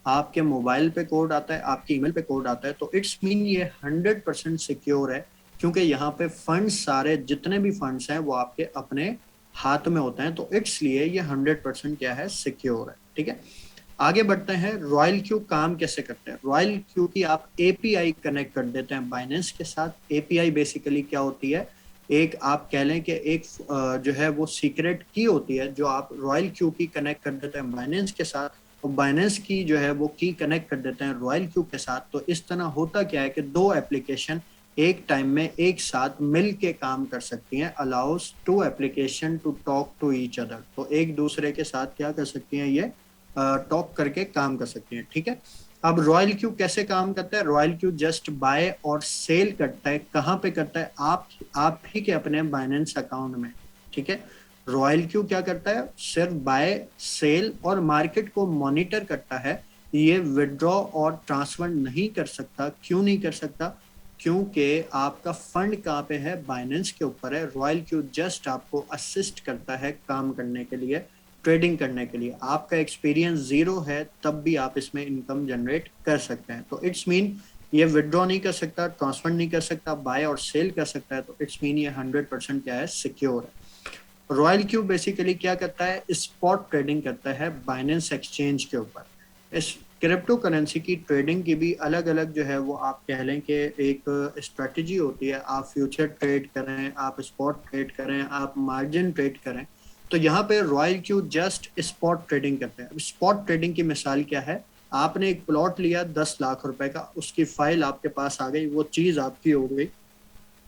आपके मोबाइल पे कोड आता है, आपके ईमेल पे कोड आता है, तो इट्स मीन ये 100% सिक्योर है, क्योंकि यहाँ पे फंड्स सारे जितने भी फंड्स हैं वो आपके अपने हाथ में होते हैं। तो इसलिए ये 100% क्या है, सिक्योर है, ठीक है। आगे बढ़ते हैं, रॉयल क्यू काम कैसे करते हैं। रॉयल क्यू की आप एपीआई कनेक्ट कर देते हैं बाइनेंस के साथ। एपीआई बेसिकली क्या होती है, एक आप कह लें कि एक जो है वो सीक्रेट की होती है, जो आप रॉयल क्यू की कनेक्ट कर देते हैं बाइनेंस के साथ, और बाइनेंस की जो है वो की कनेक्ट कर देते हैं रॉयल क्यू के साथ। तो इस तरह होता क्या है कि दो एप्लीकेशन एक टाइम में एक साथ मिल के काम कर सकती हैं। Allows to application to talk to each other, तो एक दूसरे के साथ क्या कर सकती हैं, ये टॉक करके काम कर सकती हैं, ठीक है। अब रॉयल क्यू कैसे काम करता है, रॉयल क्यू जस्ट बाय और सेल करता है। कहाँ पे करता है, आप ही के अपने बाइनेंस अकाउंट में, ठीक है। रॉयल क्यू क्या करता है, सिर्फ बाय सेल और मार्केट को मॉनिटर करता है। ये विड्रॉ और ट्रांसफर नहीं कर सकता। क्यों नहीं कर सकता, क्योंकि आपका फंड कहाँ पे है, बाइनेंस के ऊपर है। रॉयल क्यू जस्ट आपको असिस्ट करता है काम करने के लिए, ट्रेडिंग करने के लिए। आपका एक्सपीरियंस 0 है तब भी आप इसमें इनकम जनरेट कर सकते हैं। तो इट्स मीन ये विड्रॉ नहीं कर सकता, ट्रांसफर नहीं कर सकता, बाय और सेल कर सकता है। तो इट्स मीन ये 100% क्या है, सिक्योर है। रॉयल क्यू बेसिकली क्या करता है, स्पॉट ट्रेडिंग करता है बाइनेंस एक्सचेंज के ऊपर। इस क्रिप्टो करेंसी की ट्रेडिंग की भी अलग अलग जो है वो आप कह लें कि एक स्ट्रेटजी होती है। आप फ्यूचर ट्रेड करें, आप स्पॉट ट्रेड करें, आप मार्जिन ट्रेड करें। तो यहाँ पे royal Q just spot trading करते हैं। स्पॉट ट्रेडिंग की मिसाल क्या है, आपने एक प्लॉट लिया 10 लाख रुपए का, उसकी फाइल आपके पास आ गई, वो चीज आपकी हो गई।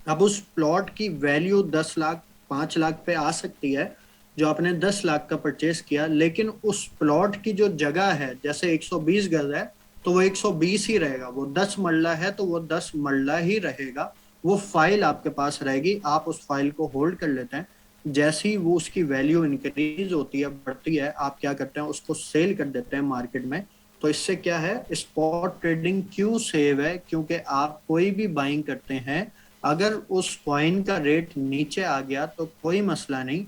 अब उस प्लॉट की वैल्यू 10 लाख 5 लाख पे आ सकती है, जो आपने 10 लाख का परचेस किया, लेकिन उस प्लॉट की जो जगह है, जैसे 120 गज है तो वो 120 ही रहेगा। वो 10 मरला है तो वो 10 मरला ही रहेगा। वो फाइल आपके पास रहेगी, आप उस फाइल को होल्ड कर लेते हैं। जैसे ही वो उसकी वैल्यू इंक्रीज होती है, बढ़ती है, आप क्या करते हैं, उसको सेल कर देते हैं मार्केट में। तो इससे क्या है, स्पॉट ट्रेडिंग क्यों सेव है, क्योंकि आप कोई भी बाइंग करते हैं, अगर उस कॉइन का रेट नीचे आ गया तो कोई मसला नहीं,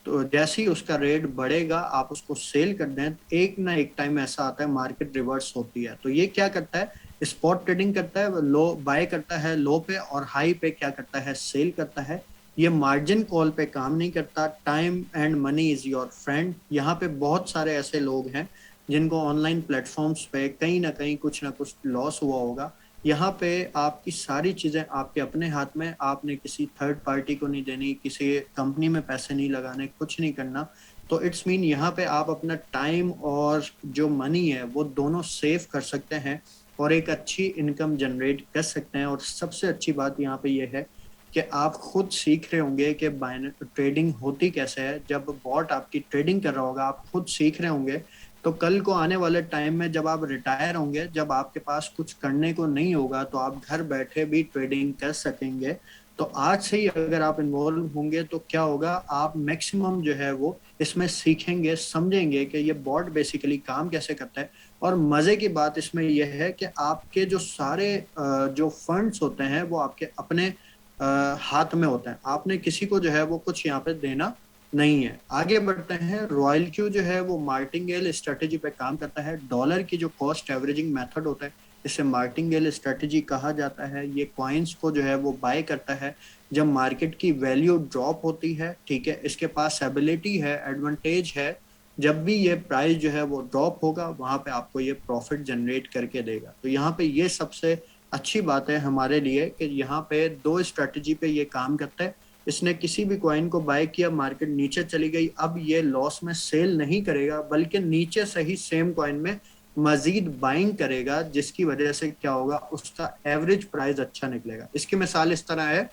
तो जैसे ही उसका रेट बढ़ेगा आप उसको सेल कर दें, एक ना एक टाइम ऐसा आता है मार्केट रिवर्स होती है। तो ये क्या करता है, स्पॉट ट्रेडिंग करता है, लो बाय करता है लो पे, और हाई पे क्या करता है, सेल करता है। ये मार्जिन कॉल पे काम नहीं करता। Time and money is your friend. यहाँ पे बहुत सारे ऐसे लोग हैं जिनको ऑनलाइन प्लेटफॉर्म्स पे कहीं ना कुछ लॉस हुआ होगा। यहाँ पे आपकी सारी चीजें आपके अपने हाथ में, आपने किसी थर्ड पार्टी को नहीं देनी, किसी कंपनी में पैसे नहीं लगाने, कुछ नहीं करना। तो इट्स मीन यहाँ पे आप अपना टाइम और जो मनी है वो दोनों सेव कर सकते हैं और एक अच्छी इनकम जनरेट कर सकते हैं। और सबसे अच्छी बात यहाँ पे ये है कि आप खुद सीख रहे होंगे कि ट्रेडिंग होती कैसे है। जब बॉट आपकी ट्रेडिंग कर रहा होगा, आप खुद सीख रहे होंगे, तो कल को आने वाले टाइम में जब आप रिटायर होंगे, जब आपके पास कुछ करने को नहीं होगा, तो आप घर बैठे भी ट्रेडिंग कर सकेंगे। तो आज से ही अगर आप इन्वॉल्व होंगे तो क्या होगा, आप मैक्सिमम जो है वो इसमें सीखेंगे, समझेंगे कि ये बॉट बेसिकली काम कैसे करता है। और मजे की बात इसमें यह है कि आपके जो सारे जो फंड्स होते हैं वो आपके अपने हाथ में होते हैं। आपने किसी को जो है वो कुछ यहाँ पे देना नहीं है। आगे बढ़ते हैं। रॉयल क्यू जो है वो मार्टिंगेल स्ट्रेटेजी पे काम करता है। डॉलर की जो कॉस्ट एवरेजिंग मेथड होता है, इसे मार्टिंगेल स्ट्रेटेजी कहा जाता है। ये कॉइन्स को जो है वो बाय करता है जब मार्केट की वैल्यू ड्रॉप होती है। ठीक है, इसके पास एबिलिटी है, एडवांटेज है, जब भी ये प्राइस जो है वो ड्रॉप होगा वहां पे आपको ये प्रॉफिट जनरेट करके देगा। तो यहाँ पे ये सबसे अच्छी बात है हमारे लिए कि यहाँ पे दो स्ट्रेटेजी पे ये काम करता है। इसने किसी भी कॉइन को बाय किया, मार्केट नीचे चली गई, अब ये लॉस में सेल नहीं करेगा, बल्कि नीचे से ही सेम कॉइन में मजीद बाइंग करेगा, जिसकी वजह से क्या होगा, उसका एवरेज प्राइस अच्छा निकलेगा। इसकी मिसाल इस तरह है,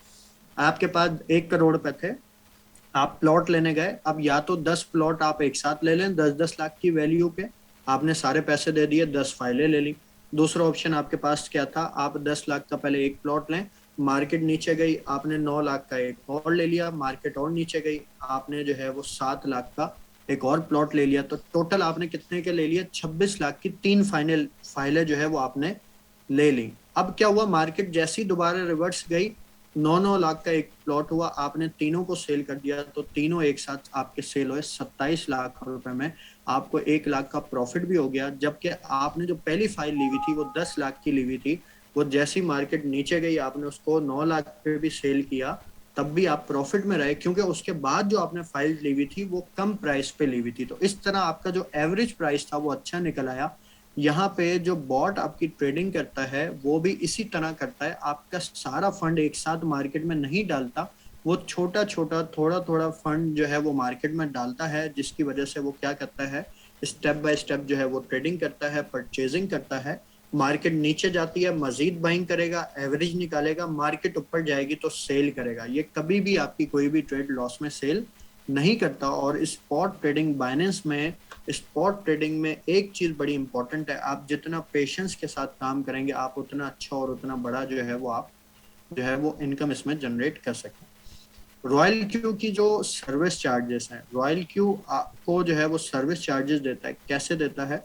आपके पास 1 करोड़ रुपए थे, आप प्लॉट लेने गए, अब या तो 10 प्लॉट आप एक साथ ले लें 10-10 लाख की वैल्यू पे, आपने सारे पैसे दे दिए, 10 फाइलें ले ली। दूसरा ऑप्शन आपके पास क्या था, आप 10 लाख का पहले एक प्लॉट लें, मार्केट नीचे गई, आपने 9 लाख का एक और ले लिया, मार्केट और नीचे गई, आपने जो है वो 7 लाख का एक और प्लॉट ले लिया। तो टोटल आपने कितने के ले लिया, 26 लाख की 3 फाइलें जो है वो आपने ले ली। अब क्या हुआ, मार्केट जैसी दोबारा रिवर्स गई, 9-9 लाख का एक प्लॉट हुआ, आपने तीनों को सेल कर दिया, तो तीनों एक साथ आपके सेल हुए 27 लाख रुपए में। आपको 1 लाख का प्रॉफिट भी हो गया, जबकि आपने जो पहली फाइल ली हुई थी वो 10 लाख की ली हुई थी, वो जैसी मार्केट नीचे गई आपने उसको 9 लाख पे भी सेल किया, तब भी आप प्रॉफिट में रहे, क्योंकि उसके बाद जो आपने फाइल ली हुई थी वो कम प्राइस पे ली हुई थी। तो इस तरह आपका जो एवरेज प्राइस था वो अच्छा निकल आया। यहाँ पे जो बॉट आपकी ट्रेडिंग करता है वो भी इसी तरह करता है, आपका सारा फंड एक साथ मार्केट में नहीं डालता, वो छोटा छोटा थोड़ा थोड़ा फंड जो है वो मार्केट में डालता है, जिसकी वजह से वो क्या करता है, स्टेप बाय स्टेप जो है वो ट्रेडिंग करता है, परचेजिंग करता है। मार्केट नीचे जाती है, मजीद बाइंग करेगा, एवरेज निकालेगा, मार्केट ऊपर जाएगी तो सेल करेगा। ये कभी भी आपकी कोई भी ट्रेड लॉस में सेल नहीं करता। और स्पॉट ट्रेडिंग, बाइनेंस में स्पॉट ट्रेडिंग में एक चीज बड़ी इंपॉर्टेंट है, आप जितना पेशेंस के साथ काम करेंगे आप उतना अच्छा और उतना बड़ा जो है वो आप जो है वो इनकम इसमें जनरेट कर सकते हैं। रॉयल क्यू की जो सर्विस चार्जेस हैं, रॉयल क्यू आपको जो है वो सर्विस चार्जेस देता है। कैसे देता है,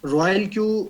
रॉयल क्यू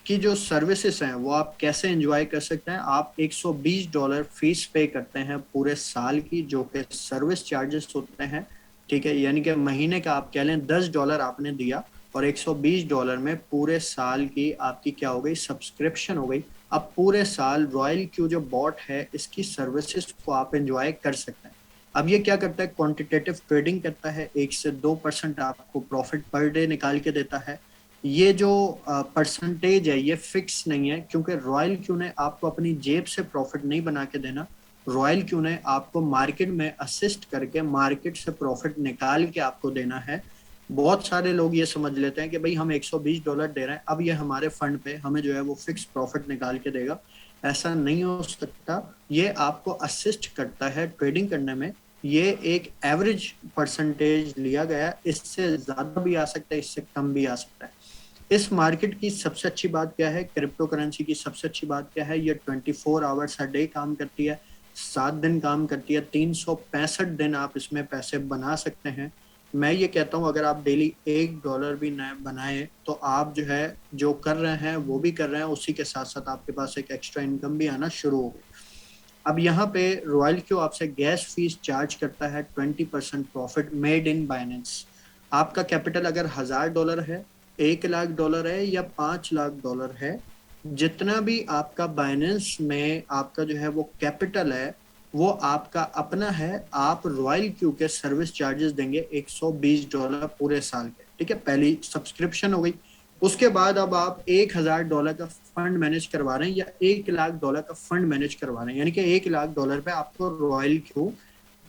की जो सर्विसेज हैं वो आप कैसे एंजॉय कर सकते हैं, आप $120 फीस पे करते हैं पूरे साल की, जो कि सर्विस चार्जेस होते हैं। ठीक है, यानी कि महीने का आप कह लें $10 आपने दिया और $120 में पूरे साल की आपकी क्या हो गई, सब्सक्रिप्शन हो गई। अब पूरे साल रॉयल क्यू जो बॉट है इसकी सर्विसेज को आप एंजॉय कर सकते हैं। अब ये क्या करता है, क्वांटिटेटिव ट्रेडिंग करता है, 1 से 2% आपको प्रॉफिट पर डे निकाल के देता है। ये जो परसेंटेज है ये फिक्स नहीं है, क्योंकि रॉयल क्यू ने आपको अपनी जेब से प्रॉफिट नहीं बना के देना, रॉयल क्यू ने आपको मार्केट में असिस्ट करके मार्केट से प्रॉफिट निकाल के आपको देना है। बहुत सारे लोग ये समझ लेते हैं कि भाई हम $120 दे रहे हैं, अब ये हमारे फंड पे हमें जो है वो फिक्स प्रॉफिट निकाल के देगा। ऐसा नहीं हो सकता, ये आपको असिस्ट करता है ट्रेडिंग करने में। ये एक एवरेज परसेंटेज लिया गया, इससे ज्यादा भी आ सकता है, इससे कम भी आ सकता है। इस मार्केट की सबसे अच्छी बात क्या है, क्रिप्टो करेंसी की सबसे अच्छी बात क्या है, ये 24 आवर्स अ डे काम करती है, 7 दिन काम करती है, 365 दिन आप इसमें पैसे बना सकते हैं। मैं ये कहता हूँ अगर आप डेली $1 भी न बनाए तो आप जो है जो कर रहे हैं वो भी कर रहे हैं, उसी के साथ साथ आपके पास एक एक्स्ट्रा इनकम भी आना शुरू हो गई। अब यहाँ पे रॉयल क्यू आपसे गैस फीस चार्ज करता है 20% प्रॉफिट मेड इन बाइनेंस। आपका कैपिटल अगर $1000 है, $1,00,000 है या $5,00,000 है, जितना भी आपका बाइनेंस में आपका जो है वो कैपिटल है वो आपका अपना है। आप रॉयल क्यू के सर्विस चार्जेस देंगे $120 पूरे साल के, ठीक है, पहली सब्सक्रिप्शन हो गई। उसके बाद अब आप $1,000 का फंड मैनेज करवा रहे हैं या $1,00,000 का फंड मैनेज करवा रहे हैं, यानी कि $1,00,000 पे आपको रॉयल क्यू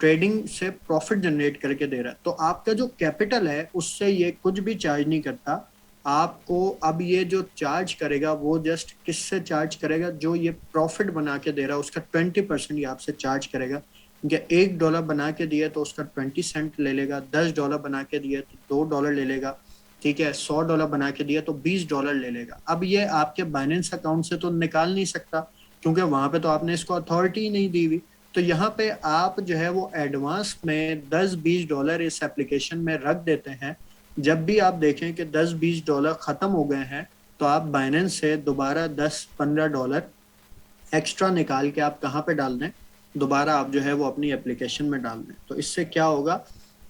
ट्रेडिंग से प्रॉफिट जनरेट करके दे रहा है। तो आपका जो कैपिटल है उससे ये कुछ भी चार्ज नहीं करता आपको। अब ये जो चार्ज करेगा वो जस्ट किससे चार्ज करेगा, जो ये प्रॉफिट बना के दे रहा है उसका 20% ये आपसे चार्ज करेगा। $1 बना के दिया तो उसका 20 सेंट ले लेगा, $10 बना के दिया तो $2 ले लेगा, ठीक है, $100 बना के दिया तो $20 ले लेगा। अब ये आपके बाइनेंस अकाउंट से तो निकाल नहीं सकता क्योंकि वहां पे तो आपने इसको अथॉरिटी ही नहीं दी हुई। तो यहाँ पे आप जो है वो एडवांस में $10-20 इस एप्लीकेशन में रख देते हैं। जब भी आप देखें कि $10-20 खत्म हो गए हैं तो आप बाइनेंस से दोबारा $10-15 एक्स्ट्रा निकाल के आप कहाँ पे डाल दें, दोबारा आप जो है वो अपनी एप्लीकेशन में डाल दें। तो इससे क्या होगा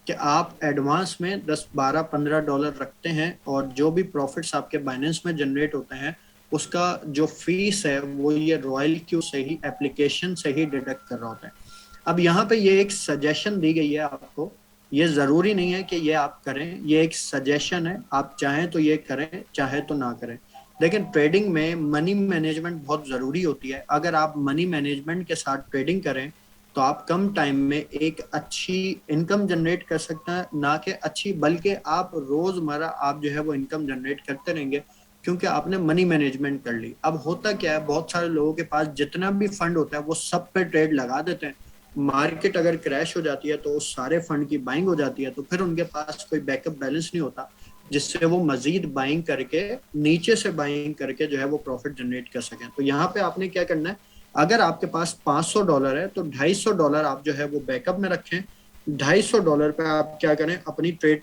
कि आप एडवांस में 10, 12, 15 डॉलर रखते हैं और जो भी प्रॉफिट्स आपके बाइनेंस में जनरेट होते हैं उसका जो फीस है वो ये रॉयल क्यू से ही एप्लीकेशन से ही डिडक्ट कर रहा होता है। अब यहाँ पे ये एक सजेशन दी गई है आपको, ये जरूरी नहीं है कि ये आप करें, ये एक सजेशन है, आप चाहें तो ये करें चाहे तो ना करें। लेकिन ट्रेडिंग में मनी मैनेजमेंट बहुत जरूरी होती है। अगर आप मनी मैनेजमेंट के साथ ट्रेडिंग करें तो आप कम टाइम में एक अच्छी इनकम जनरेट कर सकते हैं, ना कि अच्छी बल्कि आप रोजमर्रा आप जो है वो इनकम जनरेट करते रहेंगे क्योंकि आपने मनी मैनेजमेंट कर ली। अब होता क्या है, बहुत सारे लोगों के पास जितना भी फंड होता है वो सब पे ट्रेड लगा देते हैं। मार्केट अगर क्रैश हो जाती है तो उस सारे फंड की बाइंग हो जाती है, तो फिर उनके पास कोई बैकअप बैलेंस नहीं होता जिससे वो मजीद बाइंग करके नीचे से बाइंग करके जो है वो प्रॉफिट जनरेट कर सकें। तो यहाँ पे आपने क्या करना है, अगर आपके पास $500 है तो $250 आप जो है वो बैकअप में रखें। $250 पे आप क्या करें, अपनी ट्रेड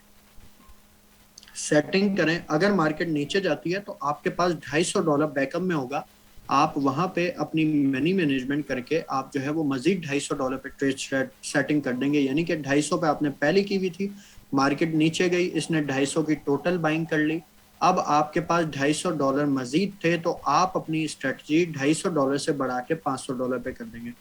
सेटिंग करें। अगर मार्केट नीचे जाती है तो आपके पास $250 बैकअप में होगा। आप वहां पे अपनी मनी मैनेजमेंट करके आप जो है वो मजीद $250 पे ट्रेड सेटिंग कर देंगे, यानी कि 250 पे आपने पहले की हुई थी, मार्केट नीचे गई, इसने 250 की टोटल बाइंग कर ली। अब आपके पास $250 मजीद थे तो आप अपनी स्ट्रेटजी $250 से बढ़ा के $500 पे कर देंगे।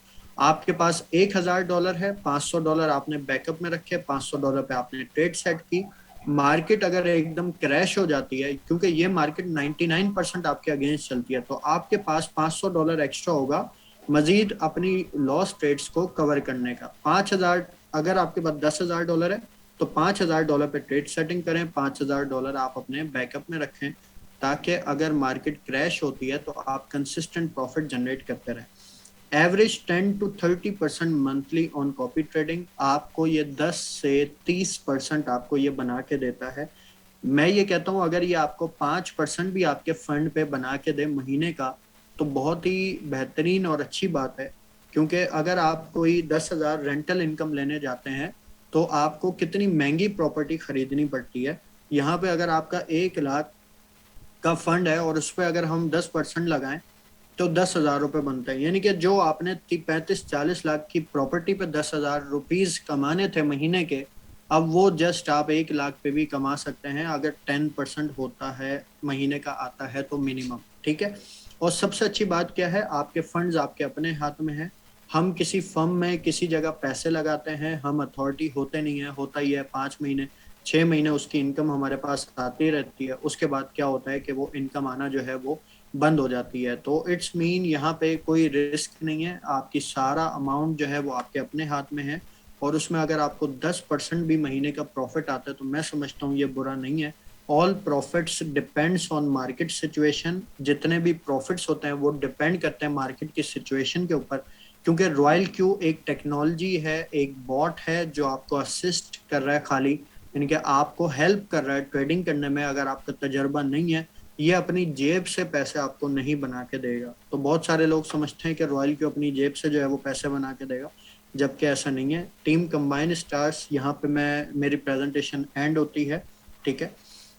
आपके पास $1,000 है, $500 आपने बैकअप में रखे, $500 पे आपने ट्रेड सेट की। मार्केट अगर एकदम क्रैश हो जाती है, क्योंकि ये मार्केट 99% आपके अगेंस्ट चलती है, तो आपके पास $500 एक्स्ट्रा होगा मजीद अपनी लॉस ट्रेड्स को कवर करने का। 5,000 अगर आपके पास $10,000 है तो $5,000 पे ट्रेड सेटिंग करें, $5,000 आप अपने बैकअप में रखें ताकि अगर मार्केट क्रैश होती है तो आप कंसिस्टेंट प्रॉफिट जनरेट करते रहें। Average 10 to 30% monthly on copy trading आपको ये 10 से 30% आपको ये बना के देता है। मैं ये कहता हूँ अगर ये आपको 5% भी आपके फंड पे बना के दे महीने का तो बहुत ही बेहतरीन और अच्छी बात है, क्योंकि अगर आप कोई 10,000 रेंटल इनकम लेने जाते हैं तो आपको कितनी महंगी प्रॉपर्टी खरीदनी पड़ती है। यहाँ पे अगर आपका 1,00,000 का फंड है और उस पर अगर हम 10% लगाएं तो 10,000 रुपये बनते हैं, यानी कि जो आपने 35-40 लाख की प्रॉपर्टी पे 10,000 रुपीज कमाने थे महीने के, अब वो जस्ट आप 1,00,000 पे भी कमा सकते हैं अगर 10% होता है महीने का आता है तो मिनिमम, ठीक है। और सबसे अच्छी बात क्या है, आपके फंड्स आपके अपने हाथ में है। हम किसी फर्म में किसी जगह पैसे लगाते हैं, हम अथॉरिटी होते नहीं है, होता ही है 5 महीने 6 महीने उसकी इनकम हमारे पास आती रहती है, उसके बाद क्या होता है कि वो इनकम आना जो है वो बंद हो जाती है। तो इट्स मीन यहाँ पे कोई रिस्क नहीं है, आपकी सारा अमाउंट जो है वो आपके अपने हाथ में है और उसमें अगर आपको 10% भी महीने का प्रॉफिट आता है तो मैं समझता हूँ ये बुरा नहीं है। All profits depends on market situation, जितने भी प्रॉफिट्स होते हैं वो डिपेंड करते हैं मार्केट की सिचुएशन के ऊपर, क्योंकि रॉयल क्यू एक टेक्नोलॉजी है, एक बॉट है जो आपको असिस्ट कर रहा है खाली, यानी कि आपको हेल्प कर रहा है ट्रेडिंग करने में। अगर आपका तजर्बा नहीं है, ये अपनी जेब से पैसे आपको नहीं बना के देगा। तो बहुत सारे लोग समझते हैं कि रॉयल क्यू अपनी जेब से जो है वो पैसे बना के देगा, जबकि ऐसा नहीं है। टीम कंबाइन स्टार्स, यहाँ पे मैं मेरी प्रेजेंटेशन एंड होती है, ठीक है।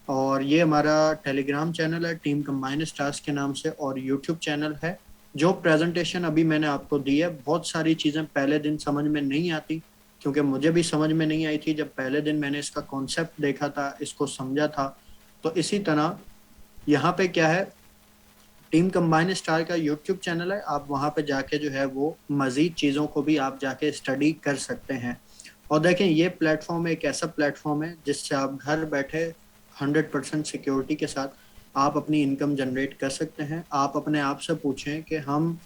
और ये हमारा टेलीग्राम चैनल है टीम कंबाइन स्टार्स के नाम से, और यूट्यूब चैनल है। जो प्रेजेंटेशन अभी मैंने आपको दी है, बहुत सारी चीजें पहले दिन समझ में नहीं आती, क्योंकि मुझे भी समझ में नहीं आई थी जब पहले दिन मैंने इसका कॉन्सेप्ट देखा था, इसको समझा था। तो इसी तरह यहाँ पे क्या है, टीम कंबाइन स्टार का यूट्यूब चैनल है, आप वहां पे जाके जो है वो मजीद चीजों को भी आप जाके स्टडी कर सकते हैं। और देखें, ये प्लेटफॉर्म एक ऐसा प्लेटफॉर्म है जिससे आप घर बैठे 100% सिक्योरिटी के साथ आप अपनी इनकम जनरेट कर सकते हैं। आप अपने आप से पूछें कि हम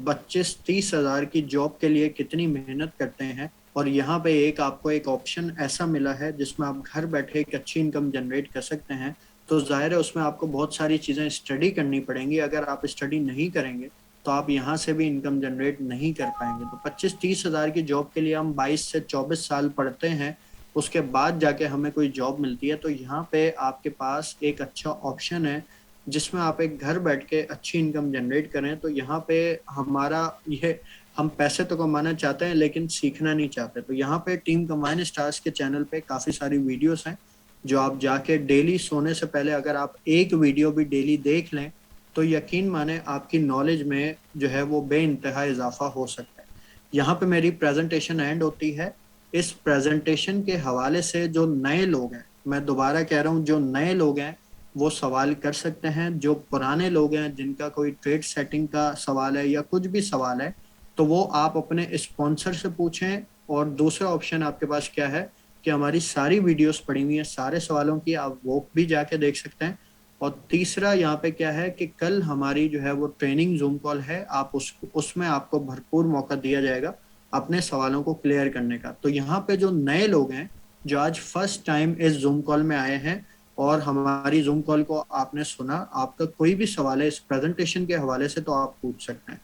25-30 हज़ार की जॉब के लिए कितनी मेहनत करते हैं, और यहाँ पे एक आपको एक ऑप्शन ऐसा मिला है जिसमें आप घर बैठे एक अच्छी इनकम जनरेट कर सकते हैं। तो जाहिर है उसमें आपको बहुत सारी चीजें स्टडी करनी पड़ेंगी। अगर आप स्टडी नहीं करेंगे तो आप यहाँ से भी इनकम जनरेट नहीं कर पाएंगे। तो 25-30 हज़ार की जॉब के लिए हम 22 से 24 साल पढ़ते हैं, उसके बाद जाके हमें कोई जॉब मिलती है। तो यहाँ पे आपके पास एक अच्छा ऑप्शन है जिसमें आप एक घर बैठ के अच्छी इनकम जनरेट करें। तो यहाँ पे हमारा ये, हम पैसे तो कमाना चाहते हैं लेकिन सीखना नहीं चाहते। तो यहाँ पे टीम कंबाइन स्टार्स के चैनल पे काफी सारी वीडियोस हैं जो आप जाके डेली सोने से पहले अगर आप एक वीडियो भी डेली देख लें तो यकीन माने आपकी नॉलेज में जो है वो बेइंतहा इजाफा हो सकता है। यहाँ पे मेरी प्रेजेंटेशन एंड होती है। इस प्रेजेंटेशन के हवाले से जो नए लोग हैं, मैं दोबारा कह रहा हूँ, जो नए लोग हैं वो सवाल कर सकते हैं। जो पुराने लोग हैं जिनका कोई ट्रेड सेटिंग का सवाल है या कुछ भी सवाल है, तो वो आप अपने स्पॉन्सर से पूछें। और दूसरा ऑप्शन आपके पास क्या है कि हमारी सारी वीडियोस पड़ी हुई हैं सारे सवालों की, आप वो भी जाके देख सकते हैं। और तीसरा यहाँ पे क्या है कि कल हमारी जो है वो ट्रेनिंग जूम कॉल है, आप उसमें आपको भरपूर मौका दिया जाएगा अपने सवालों को क्लियर करने का। तो यहाँ पे जो नए लोग हैं जो आज फर्स्ट टाइम इस जूम कॉल में आए हैं और हमारी जूम कॉल को आपने सुना, आपका कोई भी सवाल है इस प्रेजेंटेशन के हवाले से तो आप पूछ सकते हैं।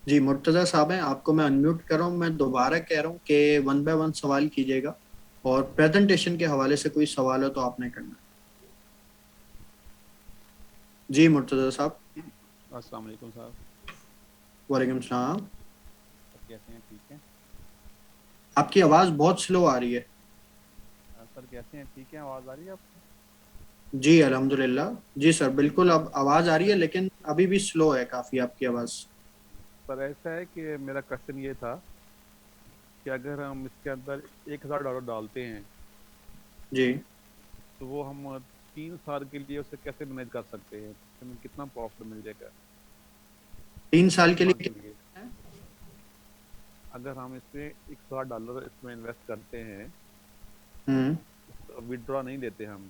जी मुर्तजा साहब हैं, आपको मैं अनम्यूट कर रहा हूँ। मैं दोबारा कह रहा हूँ कि 1 बाय 1 सवाल कीजिएगा, और प्रेजेंटेशन के हवाले से कोई सवाल हो तो आपने करना है। जी मुर्तजा साहब। अस्सलाम वालेकुम साहब। वालेकुम सलाम। कैसे हैं? ठीक है आपकी आवाज़ बहुत स्लो आ रही है। सर, कैसे हैं? ठीक है, आवाज़ आ रही है आपको? जी अल्हम्दुलिल्लाह। जी सर बिल्कुल, अब आवाज़ आ रही है लेकिन अभी भी स्लो है काफ़ी आपकी आवाज़। सर ऐसा है कि मेरा क्वेश्चन ये था कि अगर हम इसके अंदर $1000 डालते हैं जी तो वो हम 3 साल के लिए उसे कैसे मैनेज कर सकते हैं? हमें कितना प्रॉफिट मिल जाएगा 3 साल के माह लिए? के लिए? अगर हम इसमें $1000 इसमें इन्वेस्ट करते हैं हम्म। तो विड्रॉ नहीं देते हम,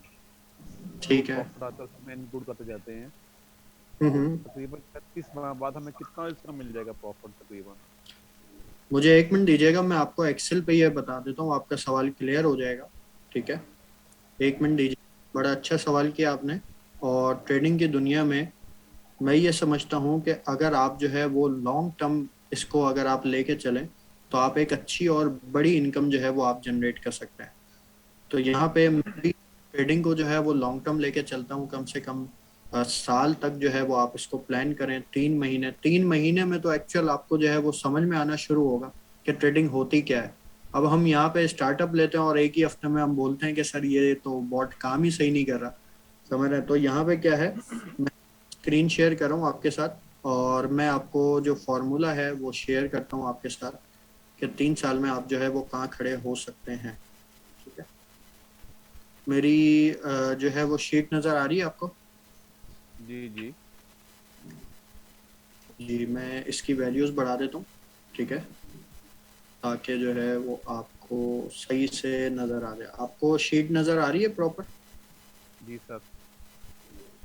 ठीक है। प्रॉफिट आता है उसमें इंक्लूड करते जाते हैं, तो हम्म। तकरीबन 36 माह बाद हमें कितना इसका मिल जाएगा प्रॉफिट तकरीबन? मुझे 1 मिनट दीजिएगा, मैं आपको एक्सेल पे ये बता देता हूँ, आपका सवाल क्लियर हो जाएगा। ठीक है, 1 मिनट दीजिए। बड़ा अच्छा सवाल किया आपने। और ट्रेडिंग की दुनिया में मैं ये समझता हूँ कि अगर आप जो है वो लॉन्ग टर्म इसको अगर आप लेके चलें तो आप एक अच्छी और बड़ी इनकम जो है वो आप जनरेट कर सकते हैं। तो यहाँ पे मैं भी ट्रेडिंग को जो है वो लॉन्ग टर्म लेके चलता हूँ। कम से कम साल तक जो है वो आप इसको प्लान करें। 3 महीने में तो एक्चुअल आपको जो है वो समझ में आना शुरू होगा कि ट्रेडिंग होती क्या है। अब हम यहाँ पे स्टार्टअप लेते हैं और एक ही हफ्ते में हम बोलते हैं कि सर ये तो बॉट काम ही सही नहीं कर रहा, समझ रहे हैं। तो यहाँ पे क्या है, मैं स्क्रीन शेयर कर रहा हूँ आपके साथ, और मैं आपको जो फॉर्मूला है वो शेयर करता हूँ आपके साथ कि 3 साल में आप जो है वो कहाँ खड़े हो सकते हैं। ठीक है, मेरी जो है वो शीट नज़र आ रही है आपको? जी जी जी मैं इसकी वैल्यूज़ बढ़ा देता हूँ, ठीक है, ताकि जो है वो आपको सही से नज़र आ जाए। आपको शीट नज़र आ रही है प्रॉपर? जी सर।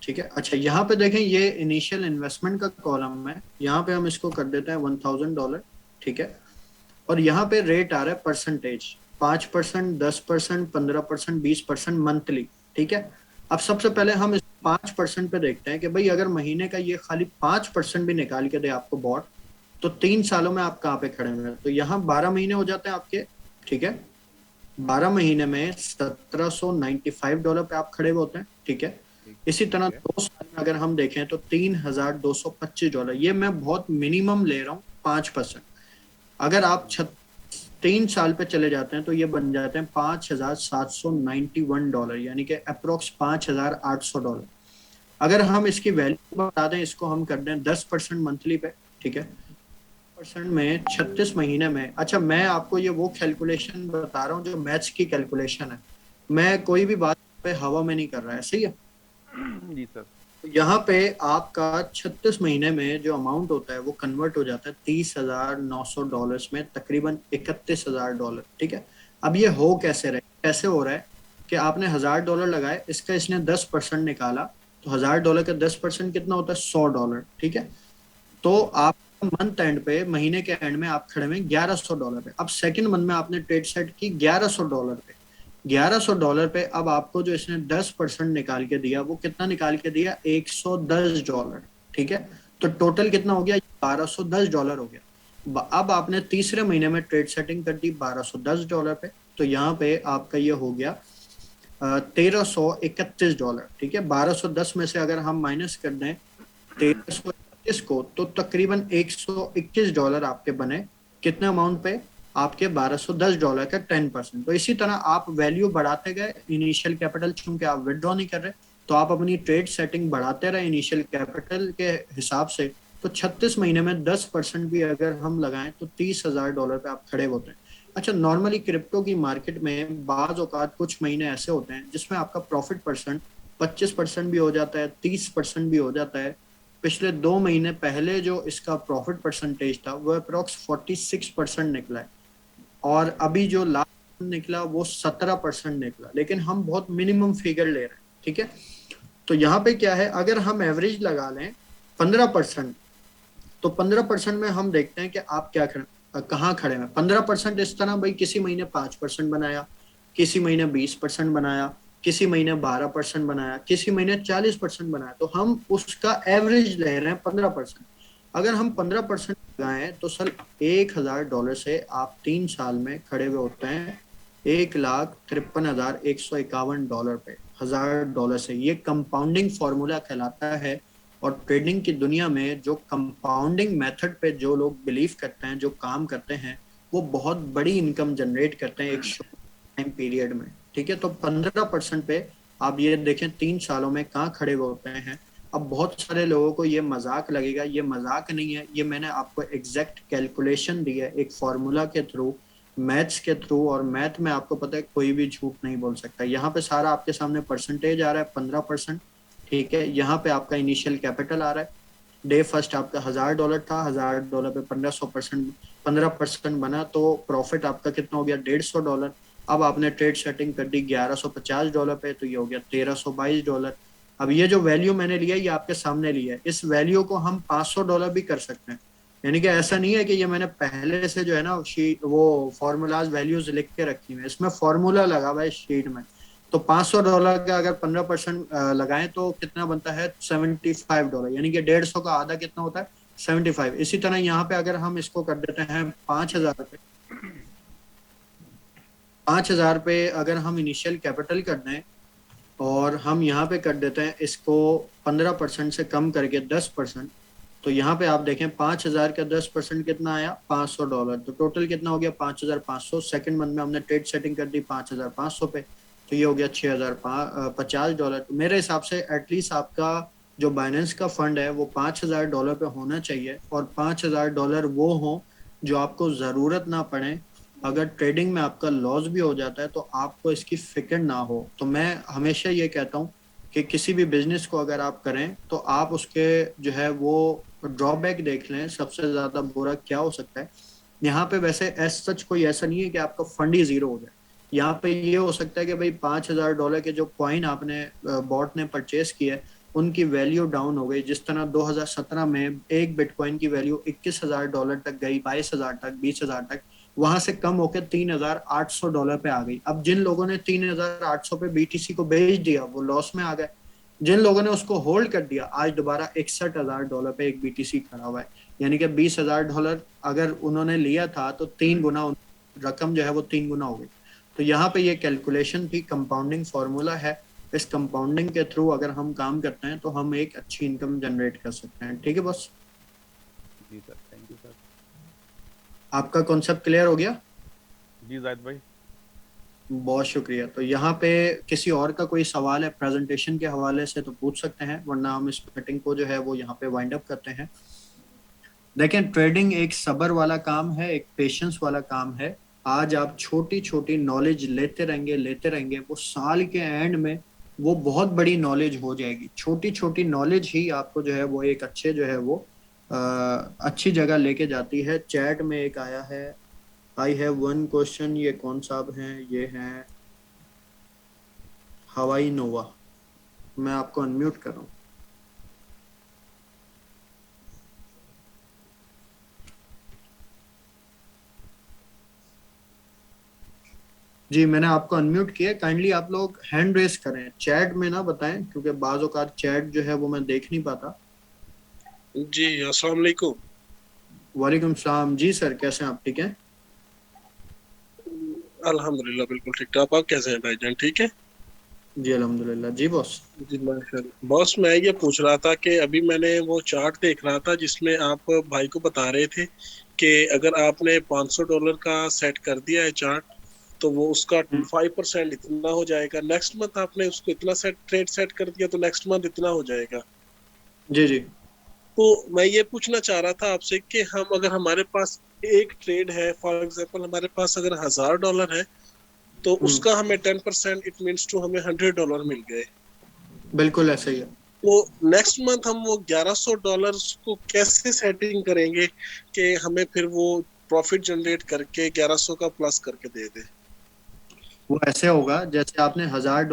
ठीक है। अच्छा, यहाँ पे देखें, ये इनिशियल इन्वेस्टमेंट का कॉलम है, यहाँ पे हम इसको कर देते हैं $1000। ठीक है, और यहाँ पे रेट आ रहा है परसेंटेज, 5%, 10%, 15%, 20% मंथली। ठीक है, अब सबसे पहले हम इस 5% पे देखते हैं कि भाई अगर महीने का ये खाली 5% भी निकाल के दे आपको बॉट, तो 3 सालों में आप कहाँ पे खड़े हुए हैं। तो यहाँ 12 महीने हो जाते हैं आपके। ठीक है, 12 महीने में $1795 पे आप खड़े हुए होते हैं। ठीक है, इसी तरह ठीक है। 2 साल में अगर हम देखें तो $3,225, ये मैं बहुत मिनिमम ले रहा हूँ 5%। अगर आप 3 साल पे चले जाते हैं तो ये बन जाते हैं $5,791, यानी कि अप्रोक्स $5,800। अगर हम इसकी वैल्यू बता दें, इसको हम कर दें 10% मंथली पे, ठीक है, परसेंट में 36 महीने में। अच्छा, मैं आपको ये वो कैलकुलेशन बता रहा हूँ जो मैथ्स की कैलकुलेशन है, मैं कोई भी बात पे हवा में नहीं कर रहा है, सही है। जी सर। तो यहाँ पे आपका 36 महीने में जो अमाउंट होता है वो कन्वर्ट हो जाता है $30,900 में, तकरीबन $31,000, ठीक है। अब ये हो कैसे हो रहा है कि आपने $1,000 लगाए, इसका इसने 10% निकाला, तो $1,000 का 10% कितना होता है, $100, ठीक है। तो आप मंथ एंड पे, महीने के एंड में आप खड़े हुए $1,100 पे। अब सेकंड मंथ में आपने ट्रेड सेट की $1,100 पे, $1,100 पे अब आपको जो इसने 10% निकाल के दिया, वो कितना निकाल के दिया, $110, ठीक है। तो टोटल कितना हो गया, $1,210 हो गया। अब आपने तीसरे महीने में ट्रेड सेटिंग कर दी $1,210 पे, तो यहाँ पे आपका ये हो गया $1,331, ठीक है। 1,210 में से अगर हम माइनस कर दें 1,331 को, तो तकरीबन $121 आपके बने, कितने अमाउंट पे, आपके $1,210 का 10%। तो इसी तरह आप वैल्यू बढ़ाते गए, इनिशियल कैपिटल चूंकि आप विड्रॉ नहीं कर रहे, तो आप अपनी ट्रेड सेटिंग बढ़ाते रहे इनिशियल कैपिटल के हिसाब से। तो 36 महीने में 10% भी अगर हम लगाएं तो $30,000 पे आप खड़े होते हैं। अच्छा, नॉर्मली क्रिप्टो की मार्केट में बाज औकात कुछ महीने ऐसे होते हैं जिसमें आपका प्रॉफिट परसेंट 25% भी हो जाता है, 30% भी हो जाता है। पिछले 2 महीने पहले जो इसका प्रॉफिट परसेंटेज था वो अप्रोक्स 46% निकला है, और अभी जो लास्ट निकला वो 17% निकला, लेकिन हम बहुत मिनिमम फिगर ले रहे हैं, ठीक है। तो यहाँ पे क्या है, अगर हम एवरेज लगा लें 15%, तो 15% में हम देखते हैं कि आप कहाँ खड़े हैं। 15% इस तरह, भाई किसी महीने 5% बनाया, किसी महीने 20% बनाया, किसी महीने 12% बनाया, किसी महीने 40% बनाया, तो हम उसका एवरेज ले रहे हैं 15%। अगर हम 15% लगाएं तो सर $1,000 से आप 3 साल में खड़े हुए होते हैं $1,53,151 पे, $1,000 से। ये कंपाउंडिंग फॉर्मूला कहलाता है। और ट्रेडिंग की दुनिया में जो कंपाउंडिंग मेथड पे जो लोग बिलीव करते हैं, जो काम करते हैं, वो बहुत बड़ी इनकम जनरेट करते हैं एक शॉर्ट टाइम पीरियड में, ठीक है। तो 15% पे आप ये देखें 3 सालों में कहाँ खड़े हुए होते हैं। अब बहुत सारे लोगों को ये मजाक लगेगा, ये मजाक नहीं है, ये मैंने आपको एग्जैक्ट कैलकुलेशन दी है एक फॉर्मूला के थ्रू, मैथ्स के थ्रू। और मैथ में आपको पता है कोई भी झूठ नहीं बोल सकता। यहाँ पे सारा आपके सामने परसेंटेज आ रहा है 15%, ठीक है। यहाँ पे आपका इनिशियल कैपिटल आ रहा है, डे फर्स्ट आपका $1,000 था, $1,000 पे 15% बना, तो प्रॉफिट आपका कितना हो गया, $150। अब आपने ट्रेड सेटिंग कर दी $1,150 पे, तो ये हो गया $1,322। अब ये जो वैल्यू मैंने लिया ये आपके सामने लिया है, इस वैल्यू को हम $500 भी कर सकते हैं। यानी कि ऐसा नहीं है कि ये मैंने पहले से जो है ना वो फॉर्मूलाज वैल्यूज लिख के रखी हुई है, इसमें फॉर्मूला लगा हुआ है शीट में। तो $500 का अगर 15% लगाएं तो कितना बनता है, $75, यानी कि 150 का आधा कितना होता है, 75। इसी तरह यहाँ पे अगर हम इसको कर देते हैं 5,000 पे, 5,000 पे अगर हम इनिशियल कैपिटल कर दें और हम यहाँ पे कर देते हैं इसको 15% से कम करके 10%, तो यहाँ पे आप देखें 5,000 का 10% कितना आया, $500। तो टोटल कितना हो गया, 5,500। सेकंड मंथ में हमने ट्रेड सेटिंग कर दी 5,500 पे, तो ये हो गया $6,050। तो मेरे हिसाब से एटलीस्ट आपका जो बाइनेंस का फंड है वो $5,000 पे होना चाहिए, और $5,000 वो हो जो आपको ज़रूरत ना पड़े। अगर ट्रेडिंग में आपका लॉस भी हो जाता है तो आपको इसकी फिक्र ना हो। तो मैं हमेशा ये कहता हूँ कि किसी भी बिजनेस को अगर आप करें तो आप उसके जो है वो ड्रॉबैक देख लें, सबसे ज़्यादा बुरा क्या हो सकता है। यहाँ पे वैसे एज सच कोई ऐसा नहीं है कि आपका फंड ही ज़ीरो हो जाए। यहाँ पे ये हो सकता है कि भाई $5,000 के जो कॉइन आपने बॉट ने परचेस किया है उनकी वैल्यू डाउन हो गई। जिस तरह 2017 में एक बिटकॉइन की वैल्यू $21,000 तक गई, 22,000 तक, 20,000 तक, वहां से कम होकर $3,800 पे आ गई। अब जिन लोगों ने 3,800 पे बीटीसी को बेच दिया वो लॉस में आ गए, जिन लोगों ने उसको होल्ड कर दिया आज दोबारा $61,000 पे एक बीटीसी खड़ा हुआ है। यानी कि $20,000 अगर उन्होंने लिया था तो 3 गुना रकम जो है वो 3 गुना हो गई। तो यहाँ पे ये कैलकुलेशन थी, कंपाउंडिंग फॉर्मूला है। इस कंपाउंडिंग के थ्रू अगर हम काम करते हैं तो हम एक अच्छी इनकम जनरेट कर सकते हैं। ठीक है बॉस, जी सर, थैंक यू सर। आपका कॉन्सेप्ट क्लियर हो गया? जी जाहिद भाई। बहुत शुक्रिया। तो यहाँ पे किसी और का कोई सवाल है प्रेजेंटेशन के हवाले से तो पूछ सकते हैं, वरना हम इस मीटिंग को जो है वो यहाँ पे वाइंड अप करते हैं। देखें, ट्रेडिंग एक सब्र वाला काम है, एक पेशेंस वाला काम है। आज आप छोटी छोटी नॉलेज लेते रहेंगे, वो साल के एंड में वो बहुत बड़ी नॉलेज हो जाएगी। छोटी छोटी नॉलेज ही आपको जो है वो एक अच्छे जो है वो अच्छी जगह लेके जाती है। चैट में एक आया है, आई हैव वन क्वेश्चन, ये कौन साहब हैं? ये हैं हवाई नोवा। मैं आपको अनम्यूट कर रहा हूँ। जी, मैंने आपको अनम्यूट किया, काइंडली आप लोग हैंड रेस करें, चैट में ना बताएं, क्योंकि बाज़ औक़ात चैट जो है वो मैं देख नहीं पाता। जी अस्सलाम वालेकुम। वालेकुम सलाम। जी सर, कैसे हैं आप? ठीक हैं? अल्हम्दुलिल्लाह बिल्कुल ठीक ठाक। आप कैसे हैं भाईजान? ठीक है जी अल्हम्दुलिल्लाह। जी बॉस। जी माशाल्लाह। बॉस मैं ये पूछ रहा था कि अभी मैंने वो चार्ट देख रहा था जिसमें आप भाई को बता रहे थे कि अगर आपने $500 का सेट कर दिया है चार्ट तो वो उसका 5% इतना हो जाएगा। नेक्स्ट मंथ आपने उसको इतना ट्रेड सेट कर दिया तो नेक्स्ट मंथ इतना हो जाएगा। जी जी। तो मैं ये पूछना चाह रहा था आपसे कि हम अगर हमारे पास एक ट्रेड है, फॉर एग्जांपल हमारे पास अगर $1000 है तो उसका हमें 10% इट मींस टू हमें $100 मिल गए। बिल्कुल ऐसा ही है। तो नेक्स्ट मंथ हम वो $1100 को कैसे सेटिंग करेंगे कि हमें फिर वो प्रॉफिट जनरेट करके 1100 का प्लस करके दे दे? वो ऐसे होगा जैसे आपने $1000